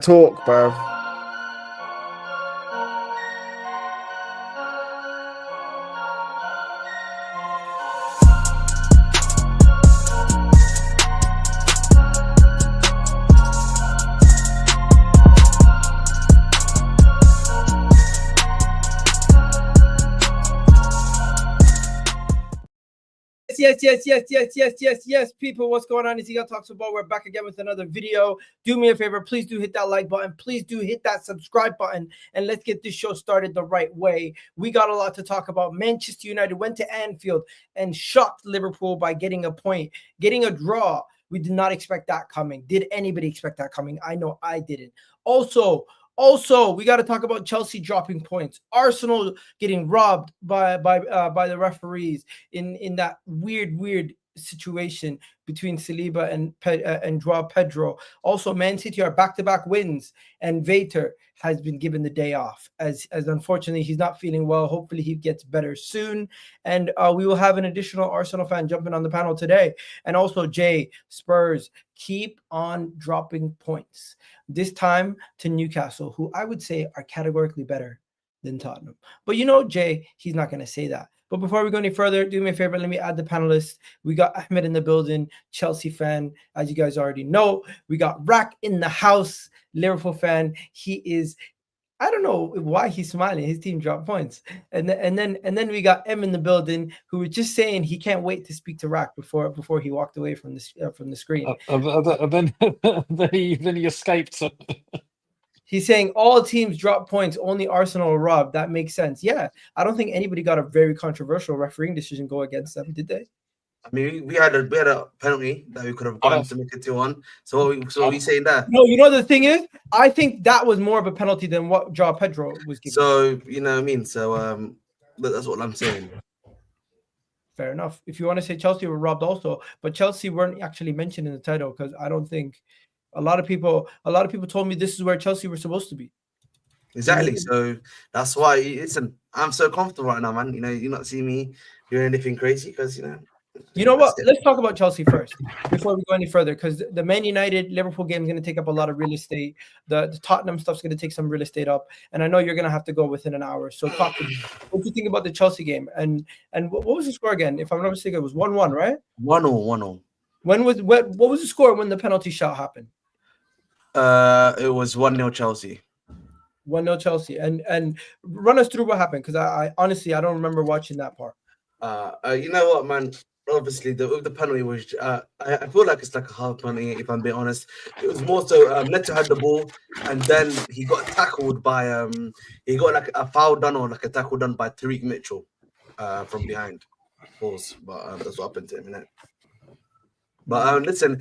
Talk, bro. Yes, people, what's going on? It's Eagle Talks Football. We're back again with another video. Do me a favor, please do hit that like button. Please do hit that subscribe button, and let's get this show started the right way. We got a lot to talk about. Manchester United went to Anfield and shocked Liverpool by getting a point, getting a draw. We did not expect that coming. Did anybody expect that coming? I know I didn't. Also, we got to talk about Chelsea dropping points, Arsenal getting robbed by the referees in that weird situation between Saliba and Joao Pedro. Also, Man City are back-to-back wins, and Vater has been given the day off as unfortunately he's not feeling well. Hopefully he gets better soon, and we will have an additional Arsenal fan jumping on the panel today. And also, Jay, Spurs keep on dropping points, this time to Newcastle, who I would say are categorically better than Tottenham. But you know, Jay, he's not going to say that. But before we go any further, do me a favor, let me add the panelists. We got Ahmed in the building, Chelsea fan, as you guys already know. We got Rack in the house, Liverpool fan. He is, I don't know why he's smiling. His team dropped points. And then we got M in the building, who was just saying he can't wait to speak to Rack before he walked away from the screen. Then he escaped. He's saying all teams drop points, only Arsenal are robbed. That makes sense. Yeah, I don't think anybody got a very controversial refereeing decision go against them, did they? I mean, we had a penalty that we could have gone to make it 2-1. So are we saying that? No, you know the thing is, I think that was more of a penalty than what Joao Pedro was given. So you know what I mean. So that's what I'm saying. Fair enough. If you want to say Chelsea were robbed also, but Chelsea weren't actually mentioned in the title because I don't think. A lot of people told me this is where Chelsea were supposed to be. Exactly. So that's why. Listen, I'm so comfortable right now, man. You know, you not see me doing anything crazy because you know. You know what? Let's talk about Chelsea first before we go any further, because the Man United Liverpool game is going to take up a lot of real estate. The Tottenham stuff is going to take some real estate up, and I know you're going to have to go within an hour. So talk to me. What do you think about the Chelsea game? And what was the score again? If I'm not mistaken, it was 1-1, right? 1-1. What was the score when the penalty shot happened? It was 1-0 Chelsea. 1-0 Chelsea. And run us through what happened, because I honestly I don't remember watching that part. You know what, man? Obviously, the penalty was. I feel like it's like a hard penalty, if I'm being honest. It was more so Neto had the ball, and then he got tackled by he got like a foul done or like a tackle done by Tariq Mitchell from behind. Pause, but that's what happened to him, innit? But listen,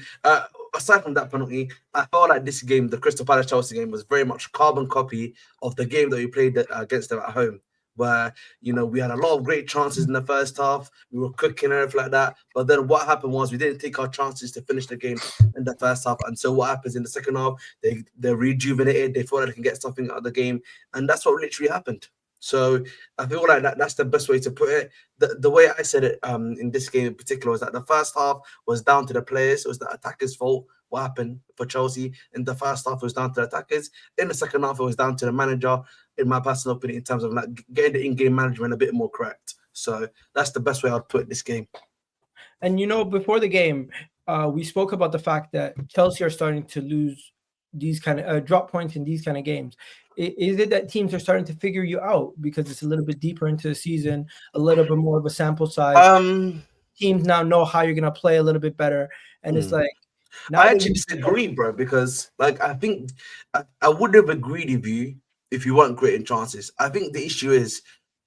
aside from that penalty, I felt like this game, the Crystal Palace Chelsea game, was very much carbon copy of the game that we played against them at home, where you know we had a lot of great chances in the first half. We were cooking and everything like that. But then what happened was we didn't take our chances to finish the game in the first half. And so what happens in the second half? They're rejuvenated. They feel like they can get something out of the game, and that's what literally happened. So I feel like that's the best way to put it. The way I said it in this game in particular was that the first half was down to the players. It was the attackers' fault. What happened for Chelsea in the first half was down to the attackers. In the second half, it was down to the manager, in my personal opinion, in terms of like getting the in-game management a bit more correct. So that's the best way I'd put this game. And you know, before the game, we spoke about the fact that Chelsea are starting to lose these kind of drop points in these kind of games. Is it that teams are starting to figure you out because it's a little bit deeper into the season, a little bit more of a sample size? Teams now know how you're going to play a little bit better. And it's like, I actually disagree, bro, because like I think I would have agreed with you if you weren't creating chances. I think the issue is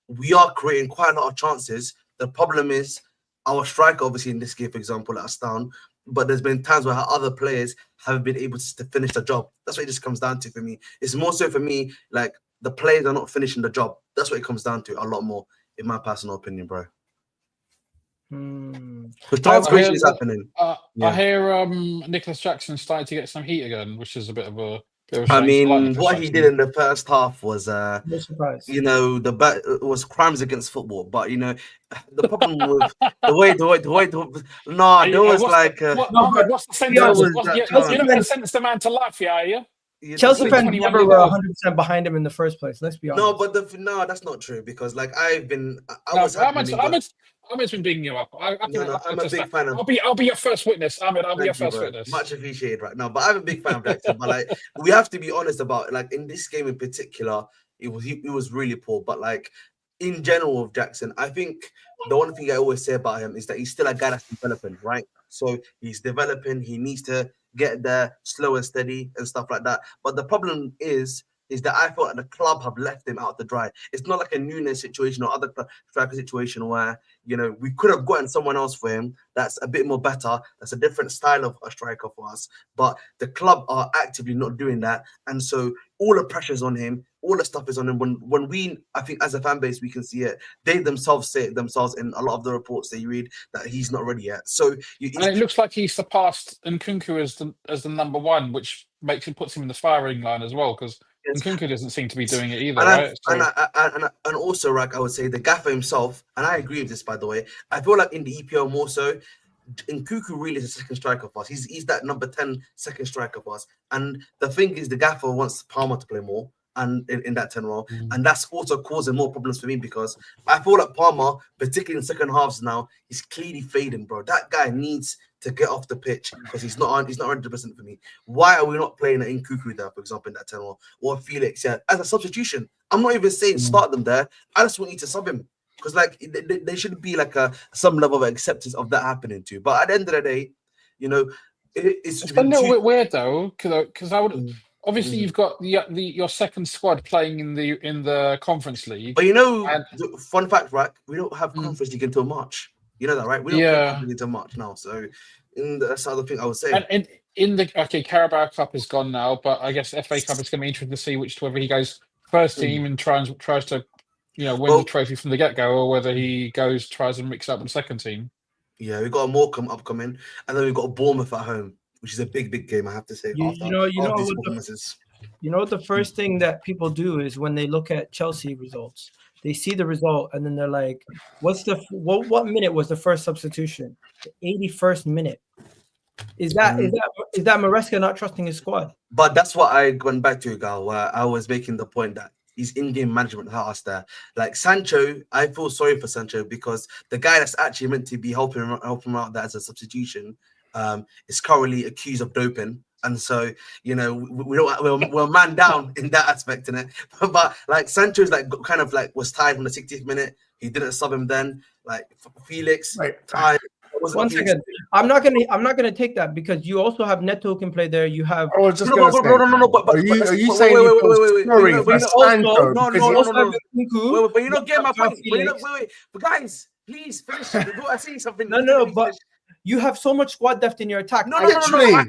we are creating quite a lot of chances. The problem is our striker, obviously in this game, for example, let us down. But there's been times where other players have been able to finish the job. That's what it just comes down to for me. It's more so for me, like the players are not finishing the job. That's what it comes down to a lot more, in my personal opinion, bro. The transgression is happening. I hear Nicholas Jackson starting to get some heat again, which is a bit of a I mean, what he did in the first half was, no surprise. You know, it was crimes against football. But you know, the problem with the way, there was like, what's the sentence? You're not going to sentence the man to life, yeah, are you? Chelsea fans 21 never were years old. 100% behind him in the first place. Let's be honest. No, but no, that's not true because like I No, was happy. Ahmed's been bigging you up. I'm a big fan of. I'll be your first witness, Ahmed. I'll be your first witness. Much appreciated, right now. But I'm a big fan of Jackson. But like, we have to be honest about like in this game in particular, it was really poor. But like in general of Jackson, I think the one thing I always say about him is that he's still a guy that's developing, right? So he's developing. He needs to get there slow and steady and stuff like that. But the problem is that I thought the club have left him out to dry. It's not like a Nunes situation or other striker situation where, you know, we could have gotten someone else for him that's a bit more better, that's a different style of a striker for us. But the club are actively not doing that. And so all the pressure's on him, all the stuff is on him. When we, I think as a fan base, we can see it. They themselves say it themselves in a lot of the reports that you read that he's not ready yet. So and it looks like he surpassed Nkunku as the number one, which puts him in the firing line as well, because Nkunku doesn't seem to be doing it either, right? And also, Rag, I would say the gaffer himself, and I agree with this, by the way. I feel like in the EPL more so, Nkunku really is a second striker for us. He's that number 10 second striker for us. And the thing is, the gaffer wants Palmer to play more and in that 10 role. And that's also causing more problems for me because I feel like Palmer, particularly in second halves now, is clearly fading, bro. That guy needs to get off the pitch because he's not 100% for me. Why are we not playing an Nkunku there, for example, in that 10 role, or Felix, as a substitution? I'm not even saying start them there. I just want you to sub him because like there should be like some level of acceptance of that happening too. But at the end of the day, you know, it's a little bit weird though, because I would. Obviously, you've got your second squad playing in the Conference League. But you know, fun fact, right? We don't have Conference League until March. You know that, right? We don't play Conference League until March now. So that's the other thing I would say. And in the Carabao Cup is gone now, but I guess FA Cup is going to be interesting to see whether he goes first team and tries to win the trophy from the get go, or whether he tries and mix up with the second team. Yeah, we've got a Morecambe upcoming, and then we've got a Bournemouth at home, which is a big game, I have to say. You know what the first thing that people do is when they look at Chelsea results, they see the result and then they're like, what minute was the first substitution? The 81st minute. Is that Maresca not trusting his squad? But that's what I went back to, Gal, where I was making the point that his in-game management hurt us there. Like Sancho, I feel sorry for Sancho because the guy that's actually meant to be helping him out there as a substitution is currently accused of doping, and so we're man down in that aspect in it. But like Sancho's was tired from the 60th minute. He didn't sub him then. Like Felix, tired. One second, I'm not gonna take that because you also have Neto who can play there. You have no. But are you saying wait? No. But you're not getting my point. But guys, please finish. I see something. No. But you have so much squad depth in your attack. No.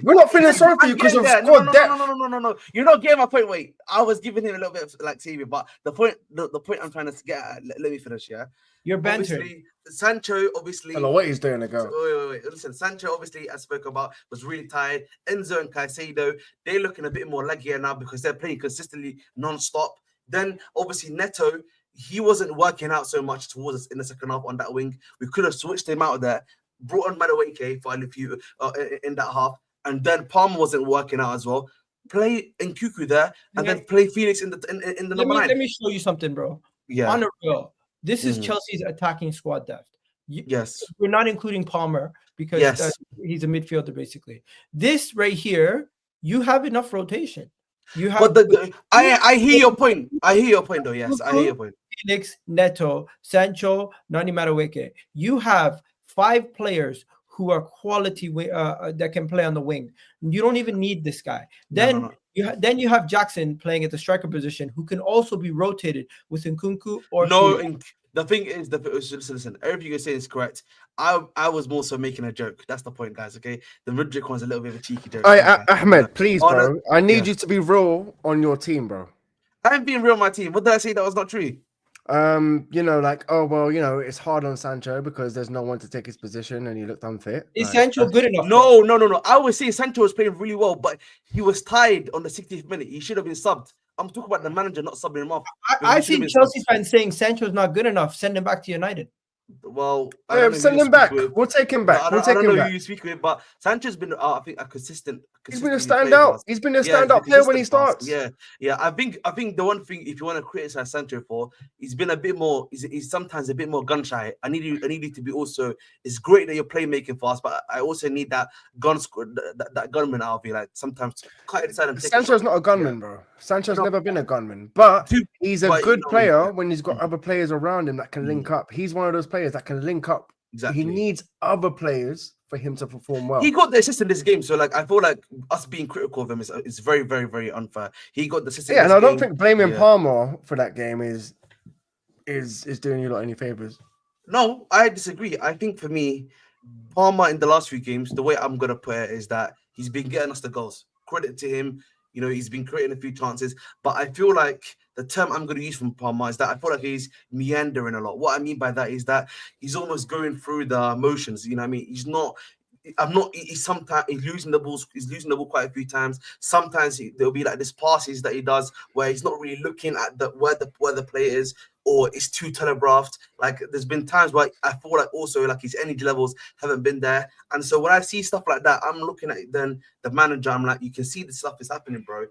We're not feeling sorry for you because of squad depth. No. You're not getting my point. Wait, I was giving him a little bit of like TV, but the point I'm trying to get at, let me finish. Yeah, you're bantering. Sancho, obviously. I don't know what he's doing to go. Wait. Listen, Sancho, obviously, as I spoke about, was really tired. Enzo and Caicedo, they're looking a bit more leggier now because they're playing consistently non-stop. Then, obviously, Neto, he wasn't working out so much towards us in the second half on that wing. We could have switched him out of there, brought on Madueke for a few in that half, and then Palmer wasn't working out as well. Play Nkunku there, and then play Felix in the number 9. Let me show you something, bro. Yeah. On the real. This is Chelsea's attacking squad depth. Yes. We're not including Palmer because he's a midfielder, basically. This right here, you have enough rotation. You have. But I hear your point. I hear your point, though. Yes, I hear your point. Felix, Neto, Sancho, Nani Madueke. You have 5 players who are quality that can play on the wing. You don't even need this guy. Then you have Jackson playing at the striker position, who can also be rotated with Nkunku or the thing is, listen, everything you're saying is correct. I was more so making a joke. That's the point, guys. Okay, the Mudrik one's a little bit of a cheeky joke. Ahmed, please, bro. I need you to be real on your team, bro. I'm being real on my team. What did I say that was not true? It's hard on Sancho because there's no one to take his position and he looked unfit. Is Sancho good enough? No. I would say Sancho was playing really well, but he was tired on the 60th minute. He should have been subbed. I'm talking about the manager not subbing him off. I've seen Chelsea fans saying Sancho's not good enough. Send him back to United. Well, I don't know who Send you're him back. speaking with. We'll take him back. I We'll don't take him know back. who you're speaking with, but Sancho's been, I think, a consistent. He's been a consistently player for standout. us. He's been a Yeah, he's standout been player when he consistent for us. starts. Yeah. I think the one thing, if you want to criticize Sancho for, he's been a bit more. He's sometimes a bit more gun shy. I need you to be also. It's great that you're playmaking for us, but I also need that that gunman out of you. Like sometimes can't decide and take a Sancho's shot. not a gunman, bro. Sancho's No. never been a gunman, but Two- he's a but, good you know, player yeah. when he's got other players around him that can link up. He's one of those players that can link up. Exactly. He needs other players for him to perform well. He got the assist in this game, so like I feel like us being critical of him is very, very, very unfair. He got the assist. Yeah, in and this I don't game. think blaming Yeah. Palmer for that game is doing you lot any favors. No, I disagree. I think for me, Palmer in the last few games, the way I'm gonna put it is that he's been getting us the goals. Credit to him. You know, he's been creating a few chances, but I feel like the term I'm going to use from Palmer is that I feel like he's meandering a lot. What I mean by that is that he's almost going through the motions. You know what I mean? He's sometimes he's losing the balls. He's losing the ball quite a few times. Sometimes there'll be like this passes that he does where he's not really looking at where the play is, or it's too telegraphed. Like there's been times where I feel like also like his energy levels haven't been there. And so when I see stuff like that, I'm looking at then the manager. I'm like, you can see this stuff is happening, bro.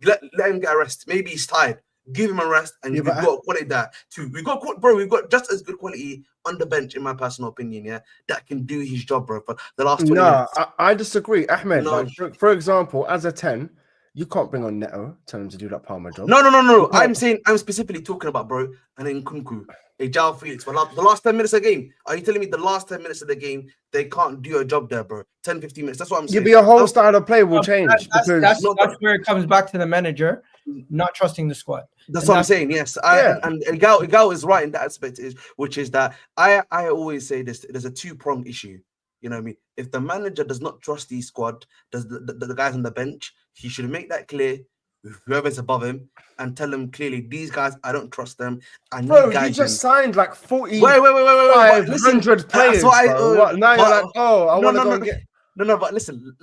Let him get a rest. Maybe he's tired. Give him a rest, and we've got quality that too. We've got just as good quality on the bench, in my personal opinion. Yeah, that can do his job, bro. For the last 20 minutes. I disagree, Ahmed. No. Like, for example, as a 10, you can't bring on Neto, tell him to do that Palmer job. No. I'm specifically talking about, bro, and then Nkunku, João Felix. For the last 10 minutes of the game, are you telling me the last 10 minutes of the game they can't do a job there, bro? 10, 15 minutes. That's what I'm saying. Your whole style of play will change. That's where it comes back to the manager not trusting the squad. That's what I'm saying. Yes, and Gal is right in that aspect, which is that I always say this. There's a two-pronged issue. You know what I mean? If the manager does not trust the squad, does the guys on the bench, he should make that clear. Whoever's above him, and tell them clearly, these guys, I don't trust them. And bro, you just signed like 40, wait. 500 players. What? Now you're like, oh, I want to go and get. No. But listen,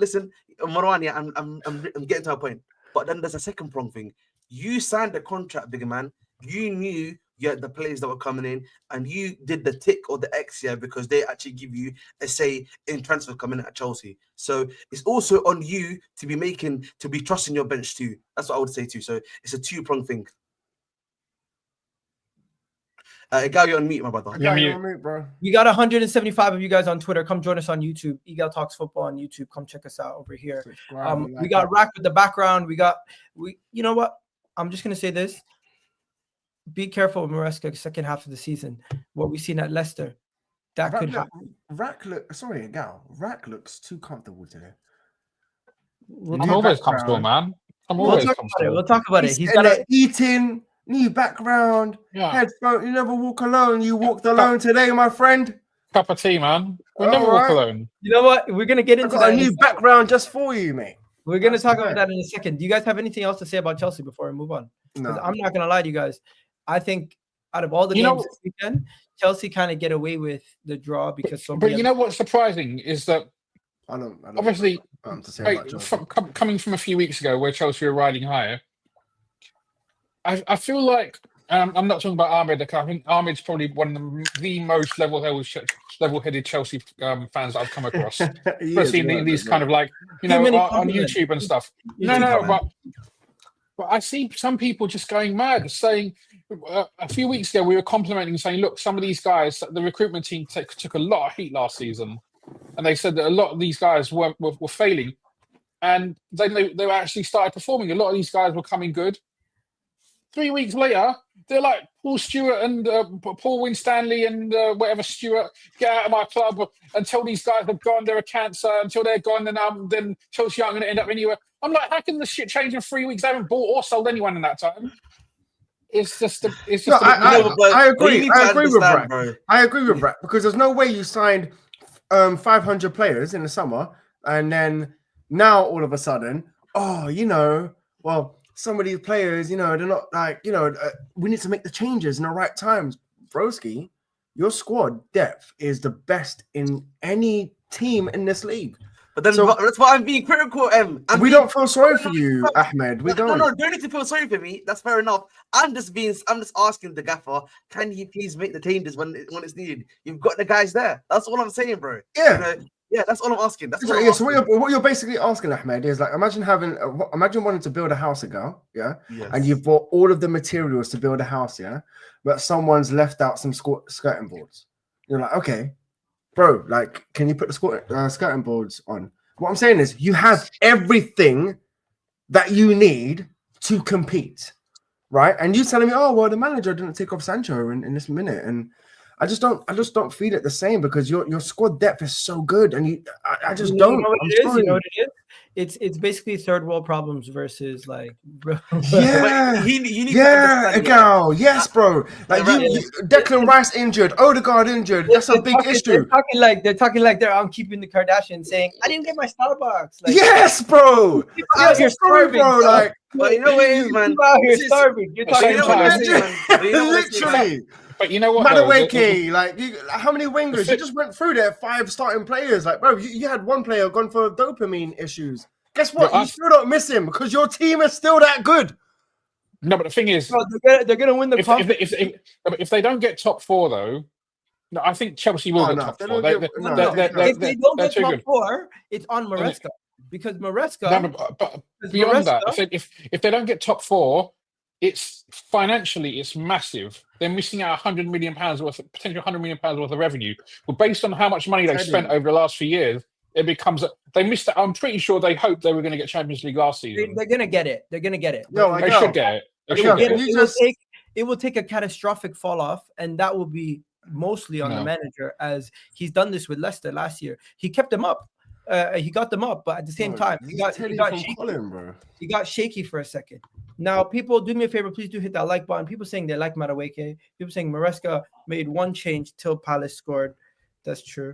Marwan, yeah, I'm getting to a point. But then there's a second prong thing. You signed the contract, bigger man. You knew you had the players that were coming in, and you did the tick or the X here because they actually give you a say in transfer coming in at Chelsea. So it's also on you to be trusting your bench too. That's what I would say too. So it's a two-pronged thing. Egal, you're on mute, my brother. You're on mute, bro. We got 175 of you guys on Twitter. Come join us on YouTube. Egal Talks Football on YouTube. Come check us out over here. We got Rack with the background. You know what? I'm just gonna say this. Be careful with Maresca second half of the season. What we've seen at Leicester, that could happen. Rack looks too comfortable today. I'm always comfortable, man. We'll talk about it. He's got eating, new background, headphone. You never walk alone. You walked alone today, my friend. Cup of tea, man. We'll never walk alone. You know what? We're gonna get into that. A new background just for you, mate. We're gonna talk about that in a second. Do you guys have anything else to say about Chelsea before we move on? No. I'm not gonna lie to you guys. I think out of all the games this weekend, Chelsea kind of get away with the draw because. But you know what's surprising is that I don't obviously to say coming from a few weeks ago where Chelsea were riding higher. I feel like I'm not talking about Ahmed. I think Ahmed's probably one of the most level-headed Chelsea fans that I've come across, especially in these kind of like on YouTube and stuff. But I see some people just going mad, saying a few weeks ago we were complimenting, saying, "Look, some of these guys, the recruitment team took a lot of heat last season," and they said that a lot of these guys were failing, and then they actually started performing. A lot of these guys were coming good. 3 weeks later, they're like Paul Stewart and Paul Winstanley and whatever Stewart, get out of my club until these guys have gone. They're a cancer until they're gone. Then Chelsea aren't going to end up anywhere. I'm like, how can this shit change in 3 weeks? I haven't bought or sold anyone in that time. It's just. I agree. I agree with Brad. Bro. I agree with Brad because there's no way you signed 500 players in the summer and then now all of a sudden, some of these players, they're not like, we need to make the changes in the right times. Broski, your squad depth is the best in any team in this league. But then that's why I'm being critical. We don't feel sorry for you, Ahmed. We don't. No, don't need to feel sorry for me. That's fair enough. I'm just asking the gaffer, can he please make the changes when it's needed? You've got the guys there. That's all I'm saying, bro. Yeah. You know, yeah, that's all I'm asking. That's what So what you're basically asking, Ahmed, is like imagine wanting to build a house, yeah, yes. And you've bought all of the materials to build a house, yeah, but someone's left out some skirting boards. You're like, okay, bro, like, can you put the skirting boards on? What I'm saying is, you have everything that you need to compete, right? And you telling me, oh well, the manager didn't take off Sancho in this minute, and I just don't feel it the same because your squad depth is so good, and I just don't. You know what it is? It's basically third world problems versus like, bro. Yeah, Egal. Yes, bro. Like Declan Rice injured, Odegaard injured. That's a big issue. They're talking like I'm keeping the Kardashians, saying I didn't get my Starbucks. Like, yes, bro. Yes, you're starving, bro. Like, but you know what it is, man. You're out here starving. You're talking literally. But you know what? Madueke, like, how many wingers? You just went through there, 5 starting players. Like, bro, you had one player gone for dopamine issues. Guess what? You still don't miss him because your team is still that good. No, but the thing is, they're going to win the cup. If they don't get top 4, though, no, I think Chelsea will get top 4. If they don't get top 4, it's on Maresca. Because Maresca... but beyond that, if they don't get top 4, it's financially it's massive. They're missing out £100 million worth, potential £100 million worth of revenue. But based on how much money they've spent over the last few years, it becomes they missed it. I'm pretty sure they hoped they were going to get Champions League last season. They're going to get it. They're going to get it. No, they should get it. It will take a catastrophic fall off, and that will be mostly on the manager, as he's done this with Leicester last year. He kept them up. He got them up, but at the same time, he got shaky. He got shaky for a second. Now, people, do me a favor, please do hit that like button. People saying they like Madueke. People saying Maresca made one change till Palace scored. That's true.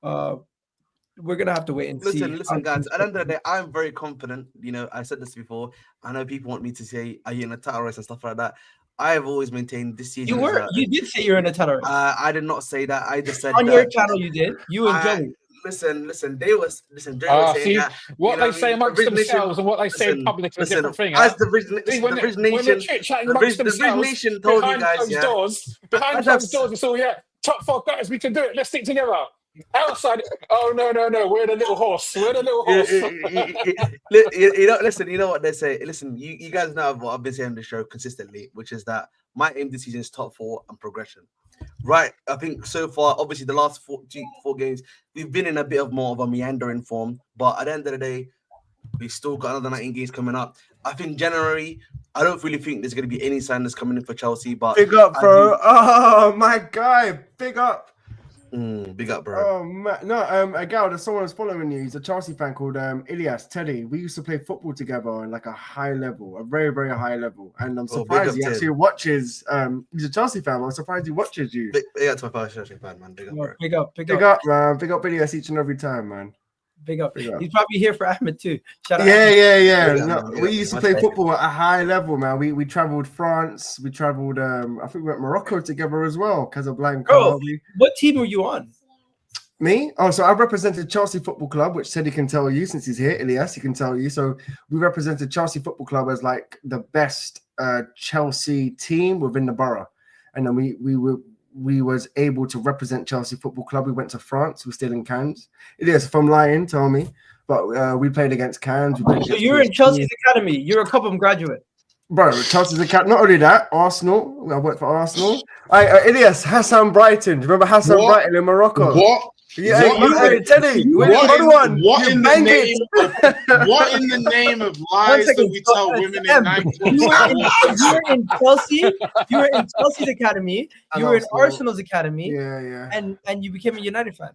We're gonna have to wait and see. Listen, guys. At the end of the day, I'm very confident. You know, I said this before. I know people want me to say, "Are you in a title race?" and stuff like that. I have always maintained this season. You did say you're in a title race. I did not say that. I just said on your channel you did. You and Joey. Listen. Joey was saying that, what they say amongst themselves and what they say in public is a different thing. As the Ridge Nation told you guys, behind closed doors, it's all top 4 guys. We can do it. Let's stick together. Outside, oh no, we're the little horse. Listen, you know what they say. Listen, you guys know what I've been saying on the show consistently, which is that my aim this season is top 4 and progression. Right, I think so far, obviously the last 4 games, we've been in a bit of more of a meandering form, but at the end of the day, we've still got another 19 games coming up. I think January, I don't really think there's going to be any signings coming in for Chelsea, but big up, bro. Oh my guy, big up. Big up, bro. Oh man, no, a gal, there's someone who's following you. He's a Chelsea fan called Ilyas Teddy. We used to play football together on like a high level, a very, very high level. And I'm surprised he actually watches. He's a Chelsea fan. I'm surprised he watches you. Yeah, it's my first Chelsea fan, man. Big up, bro. Big up, man. Big up Ilyas each and every time, man. Big up. He's probably here for Ahmed too. Shout out. Yeah. We used to play football at a high level, man. We traveled France. We traveled. I think we went Morocco together as well. Casablanca. Oh, what team were you on? Me? Oh, so I represented Chelsea Football Club, which Teddy can tell you since he's here. Ilyas, he can tell you. So we represented Chelsea Football Club as like the best Chelsea team within the borough, and then we was able to represent Chelsea Football Club. We went to France. We stayed in Cannes. Ilyas, if I'm lying, tell me. But we played against Cannes. So you're in Chelsea's academy. You're a Cobham graduate. Bro, Chelsea's academy. Not only that, Arsenal. I worked for Arsenal. Ilyas, Hassan Brighton. Do you remember Hassan Brighton in Morocco? What? Yeah, Teddy. What in the name of lies that we tell women in 19? You were in Chelsea. You were in Chelsea's academy. You were in Arsenal's academy. Yeah. And you became a United fan.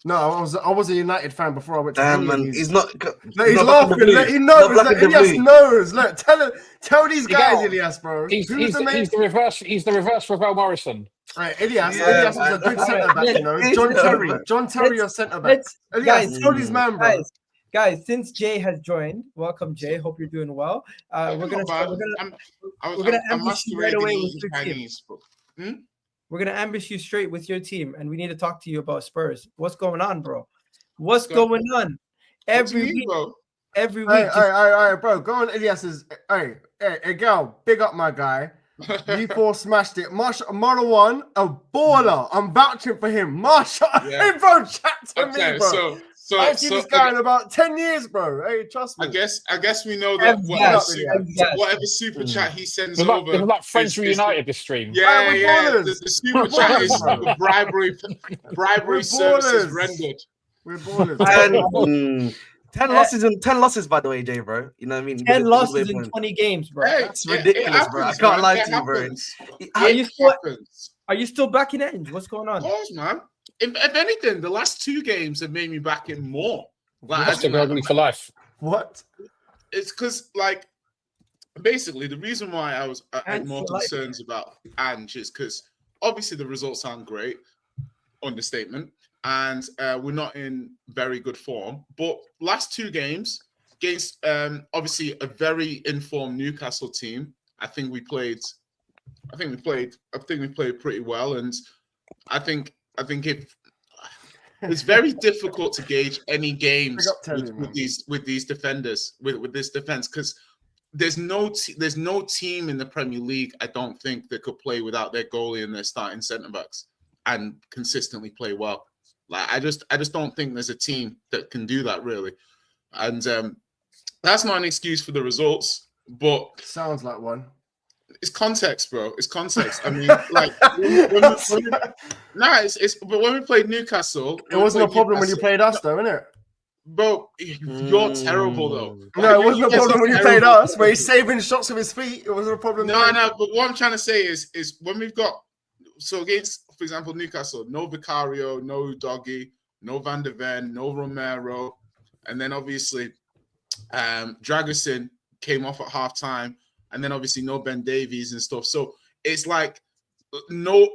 No, I was a United fan before I went to Damn, man, he's not. No, he's laughing. He knows. Ilyas knows. Look, tell these guys, Ilyas, bro. He's the reverse. He's the reverse Ravel Morrison. Right, Ilyas was a good centre back. You know, John Terry, your centre back. Ilyas, tell these man, bro. Guys, since Jay has joined, welcome Jay. Hope you're doing well. We're gonna ambush you right away with your team. We're gonna ambush you straight with your team, and we need to talk to you about Spurs. What's going on, bro? What's going on? every mean, week, bro? every Hey, week. hey, bro. Go on, Elias's. Hey, girl, big up my guy. You four smashed it. Marshall won a baller. I'm vouching for him. Marshall, Yeah. hey, bro, chat to Okay, me, bro. I ain't seen this guy in about 10 years, bro. Hey, trust me. I guess we know that whatever super chat he sends It over. was like Friends Reunited this stream. Yeah, we're yeah. ballers. The super chat is bro. bribery We're services ballers. rendered. We're ballers. And 10 losses, by the way, Jay, bro. You know what I mean? 10 losses in 20 games, bro. Hey, That's ridiculous, bro. I can't lie to you, bro. Are you still back in Enge? What's going on? Of course, man. If anything, the last 2 games have made me back in more. Like, That's ugly for life. What? It's because, like, basically, the reason why I had more concerns about Ange is because obviously the results aren't great, understatement, and we're not in very good form. But last 2 games against obviously a very informed Newcastle team, I think we played pretty well, and I think it's very difficult to gauge any games with these defenders with this defense, because there's no team in the Premier League, I don't think, that could play without their goalie and their starting centre backs and consistently play well. Like I just don't think there's a team that can do that, really, and that's not an excuse for the results, but sounds like one. It's context, bro. It's context. I mean, like, but when we played Newcastle, it wasn't a problem when you played us, though, innit? Bro, you're terrible, though. No, it wasn't a problem when you played us, where he's saving shots with his feet. It wasn't a problem. No, but what I'm trying to say is when we've got, so against, for example, Newcastle, no Vicario, no Doggy, no Van der Ven, no Romero, and then obviously Dragusin came off at halftime. And then obviously no Ben Davies and stuff. So it's like no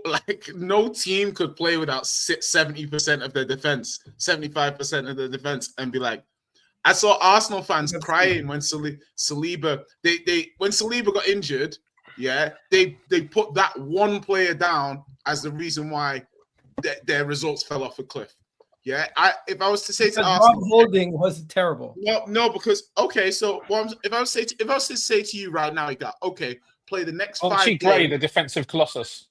team could play without 70% of their defense, 75% of their defense, and be like, I saw Arsenal fans crying when Saliba when Saliba got injured. Yeah, they put that one player down as the reason why their results fell off a cliff. Yeah, if I was to say to Arsenal, holding was terrible. No, because okay, so if I was to say to you right now, okay, play the next 5 games. Gray, the defensive colossus.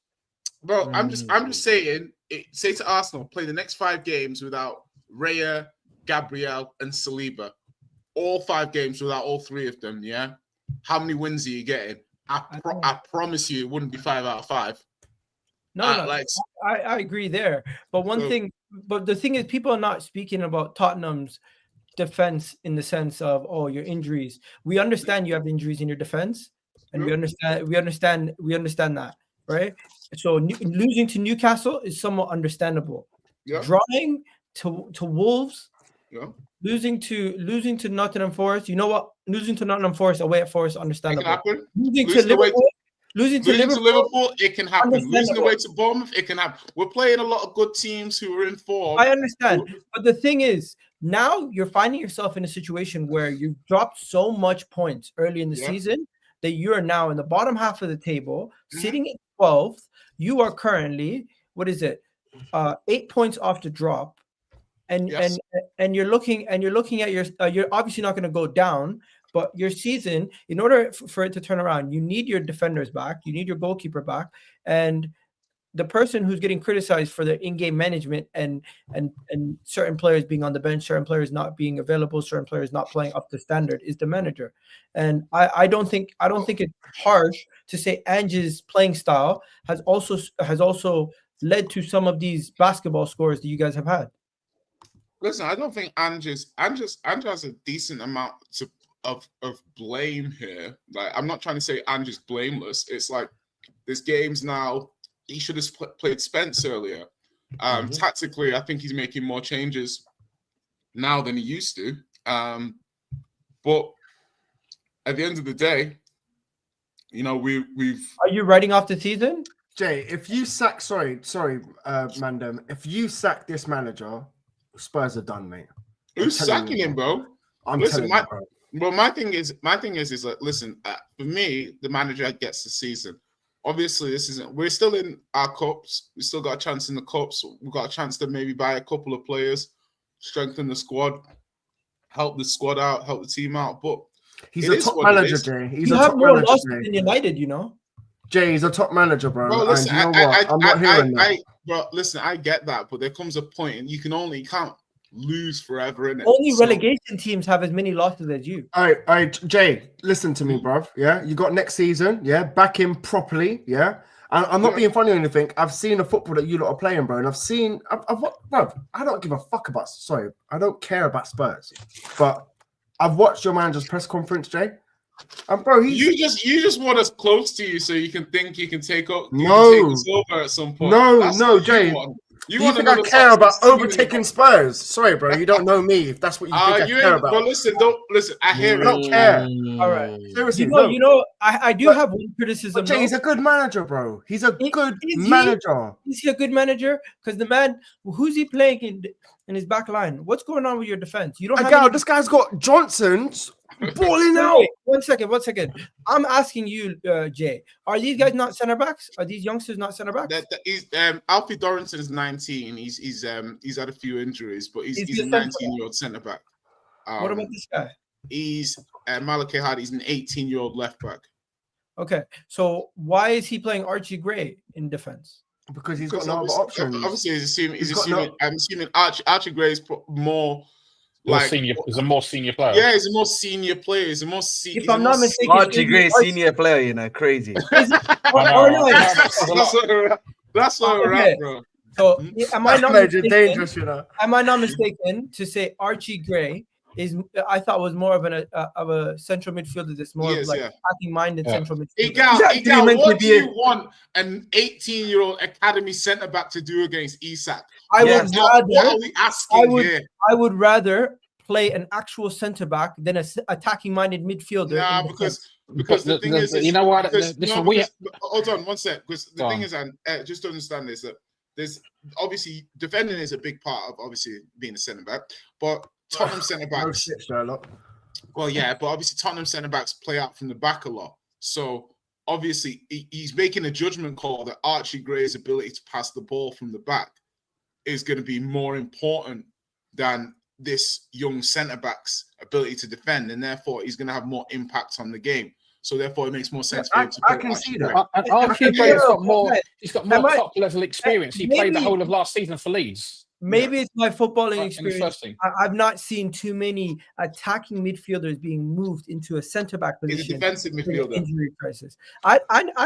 Bro, I'm just saying, say to Arsenal, play the next 5 games without Raya, Gabriel, and Saliba. All 5 games without all 3 of them. Yeah, how many wins are you getting? I promise you, it wouldn't be 5 out of 5. I agree there. But the thing is, people are not speaking about Tottenham's defense in the sense of, oh, your injuries. We understand you have injuries in your defense, and we understand that, right? So losing to Newcastle is somewhat understandable. Yeah. Drawing to Wolves, yeah. Losing to Nottingham Forest. You know what? Losing to Nottingham Forest away at Forest, understandable. It can happen. Losing to Liverpool, it can happen. Losing away to Bournemouth, it can happen. We're playing a lot of good teams who are in form. I understand. But the thing is, now you're finding yourself in a situation where you've dropped so much points early in the season that you are now in the bottom half of the table, sitting at 12th. You are currently, 8 points off the drop. And you're looking at you're obviously not going to go down. But your season, in order for it to turn around, you need your defenders back. You need your goalkeeper back. And the person who's getting criticized for their in-game management and certain players being on the bench, certain players not being available, certain players not playing up to standard is the manager. And I don't think it's harsh to say Ange's playing style has also led to some of these basketball scores that you guys have had. Listen, I don't think Ange has a decent amount of blame here. Like, I'm not trying to say Ange is blameless. It's like there's games now. He should have played Spence earlier. Tactically, I think he's making more changes now than he used to. But at the end of the day, we've. Are you writing off the season, Jay? If you sack, Mandem, if you sack this manager, Spurs are done, mate. Who's sacking him, bro? Listen, bro. Well, my thing is like, listen, for me, the manager gets the season. Obviously, we're still in our cups. We still got a chance in the cups. We've got a chance to maybe buy a couple of players, strengthen the squad. help the squad out, help the team out. But He's it a is top what it manager, is. Jay. He's You a have top more manager, losses Jay. than United, you know. Jay, he's a top manager, bro. Bro, listen, and you know what? I'm not hearing that. Bro, listen, I get that, but there comes a point, and you can't lose forever, innit? Only So- relegation teams have as many losses as you. All right, Jay, listen to me, bruv. Yeah, you got next season. Yeah, back in properly. Yeah, and I'm not Yeah. being funny or anything. I've seen the football that you lot are playing, bro, and I've bruv. I don't give a fuck about. Sorry, I don't care about Spurs, but I've watched your manager's press conference, Jay. And bro, you just want us close to you so you can think you can take up. You No. can take us over at some point. No, That's no, what you Jay. want. Do you think I care about overtaking Spurs? Sorry, bro, you don't know me. If that's what you think I care about, But listen, don't listen. I hear I it. don't care. All right. Seriously, You know, I do have one criticism. But Jay, he's though. a good manager, bro. He's a good Is he? manager. Is he a good manager? Because the man, who's he playing in his back line? What's going on with your defense? You don't have any... This guy's got Johnson's balling out. Wait, 1 second. I'm asking you, Jay. Are these guys not center backs? Are these youngsters not center backs? Alfie Dorrington is 19. He's had a few injuries, but he's a 19-year-old centre back. What about this guy? He's Malachi Hardy. He's an 18-year-old left back. Okay, so why is he playing Archie Gray in defense? Because he's got no other options. Obviously, I'm assuming Archie Gray is more like he's a more senior player. Yeah, he's a more senior player. He's a more senior. If I'm not mistaken, Archie Gray, senior player, you know, crazy. That's what we're at, bro. So am I not mistaken? Dangerous, you know. Am I not mistaken to say Archie Gray is? I thought was more of a central midfielder. That's more of like attacking minded central midfielder. What do you want an 18-year-old academy centre back to do against Isak? What are we asking here? I would rather play an actual centre back than an attacking minded midfielder. Nah, because the thing is, you know what? Hold on 1 sec. Because the thing is, and just to understand this, that there's obviously defending is a big part of obviously being a centre back, but Tottenham centre backs. Well, yeah, but obviously Tottenham centre backs play out from the back a lot. So obviously he's making a judgment call that Archie Gray's ability to pass the ball from the back is going to be more important than this young centre back's ability to defend, and therefore he's going to have more impact on the game. So therefore, it makes more sense for him to. I can see that. Archie Gray's got more. He's got more top level experience. He played the whole of last season for Leeds. Maybe it's my footballing experience. I've not seen too many attacking midfielders being moved into a centre back position. He's a defensive midfielder. Injury crisis. I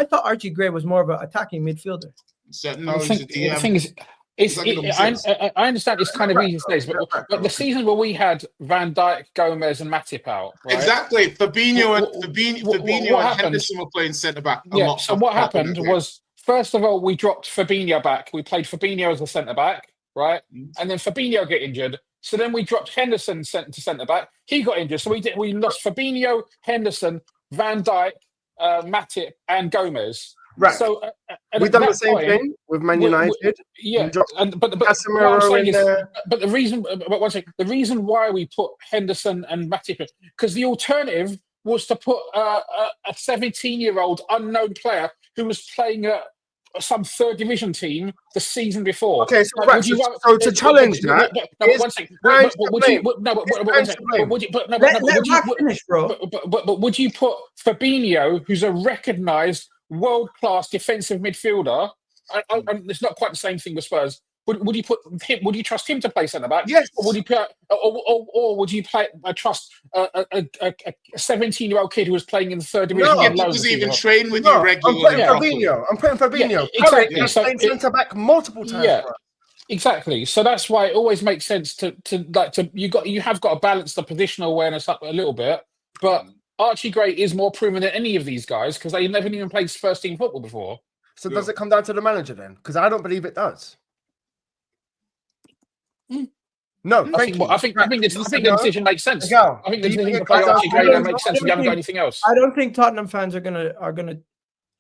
thought Archie Gray was more of an attacking midfielder. So, no, the thing is. I understand it's kind of easy to say, but the season where we had Van Dijk, Gomez, and Matip out, right? Exactly. Fabinho and Henderson were playing centre back. So what happened was, first of all, we dropped Fabinho back. We played Fabinho as a centre back, right? And then Fabinho got injured. So then we dropped Henderson to centre back. He got injured. So we lost Fabinho, Henderson, Van Dijk, Matip, and Gomez. Right. So we've done the same thing with Man United. But the reason why we put Henderson and Matip, because the alternative was to put a 17-year-old unknown player who was playing at some third division team the season before. Okay, so to challenge that, would you put Fabinho, who's a recognised world-class defensive midfielder? It's not quite the same thing with Spurs. Would you put him? Would you trust him to play centre back? Yes. Or would you would you trust a 17-year-old kid who was playing in the third division? No, does he even train with you regularly? I'm putting Fabinho. Exactly. So centre back multiple times. Yeah. Exactly. So that's why it always makes sense to you have got to balance the positional awareness up a little bit. But Archie Gray is more proven than any of these guys because they never even played first team football before. So does it come down to the manager then? Because I don't believe it does. No, I think the decision makes sense. I think the decision to play Archie Gray makes sense. We haven't got anything else. I don't think Tottenham fans are gonna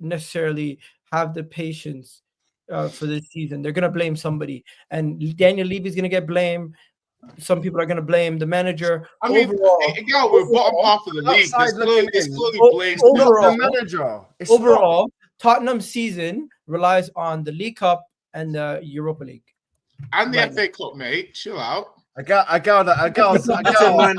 necessarily have the patience for this season. They're gonna blame somebody, and Daniel Levy's gonna get blamed. Some people are going to blame the manager. I mean, we're bottom half of the league. It's clearly blamed overall, the manager. Overall, Tottenham's season relies on the League Cup and the Europa League. And the FA Cup, mate. Chill out. Listen, man,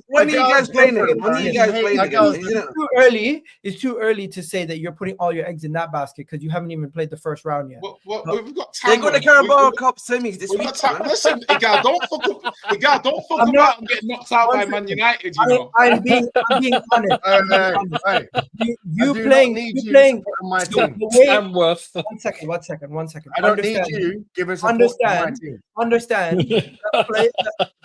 when are you guys playing again? When are you guys playing again? It's too early to say that you're putting all your eggs in that basket because you haven't even played the first round yet. We've got time. They got the Carabao Cup semis this week. Listen, Igal, don't fuck up about and get knocked out by Man United. You know, I'm being honest. You playing my team. Worth. One second. I don't need you giving support to my team. Understand,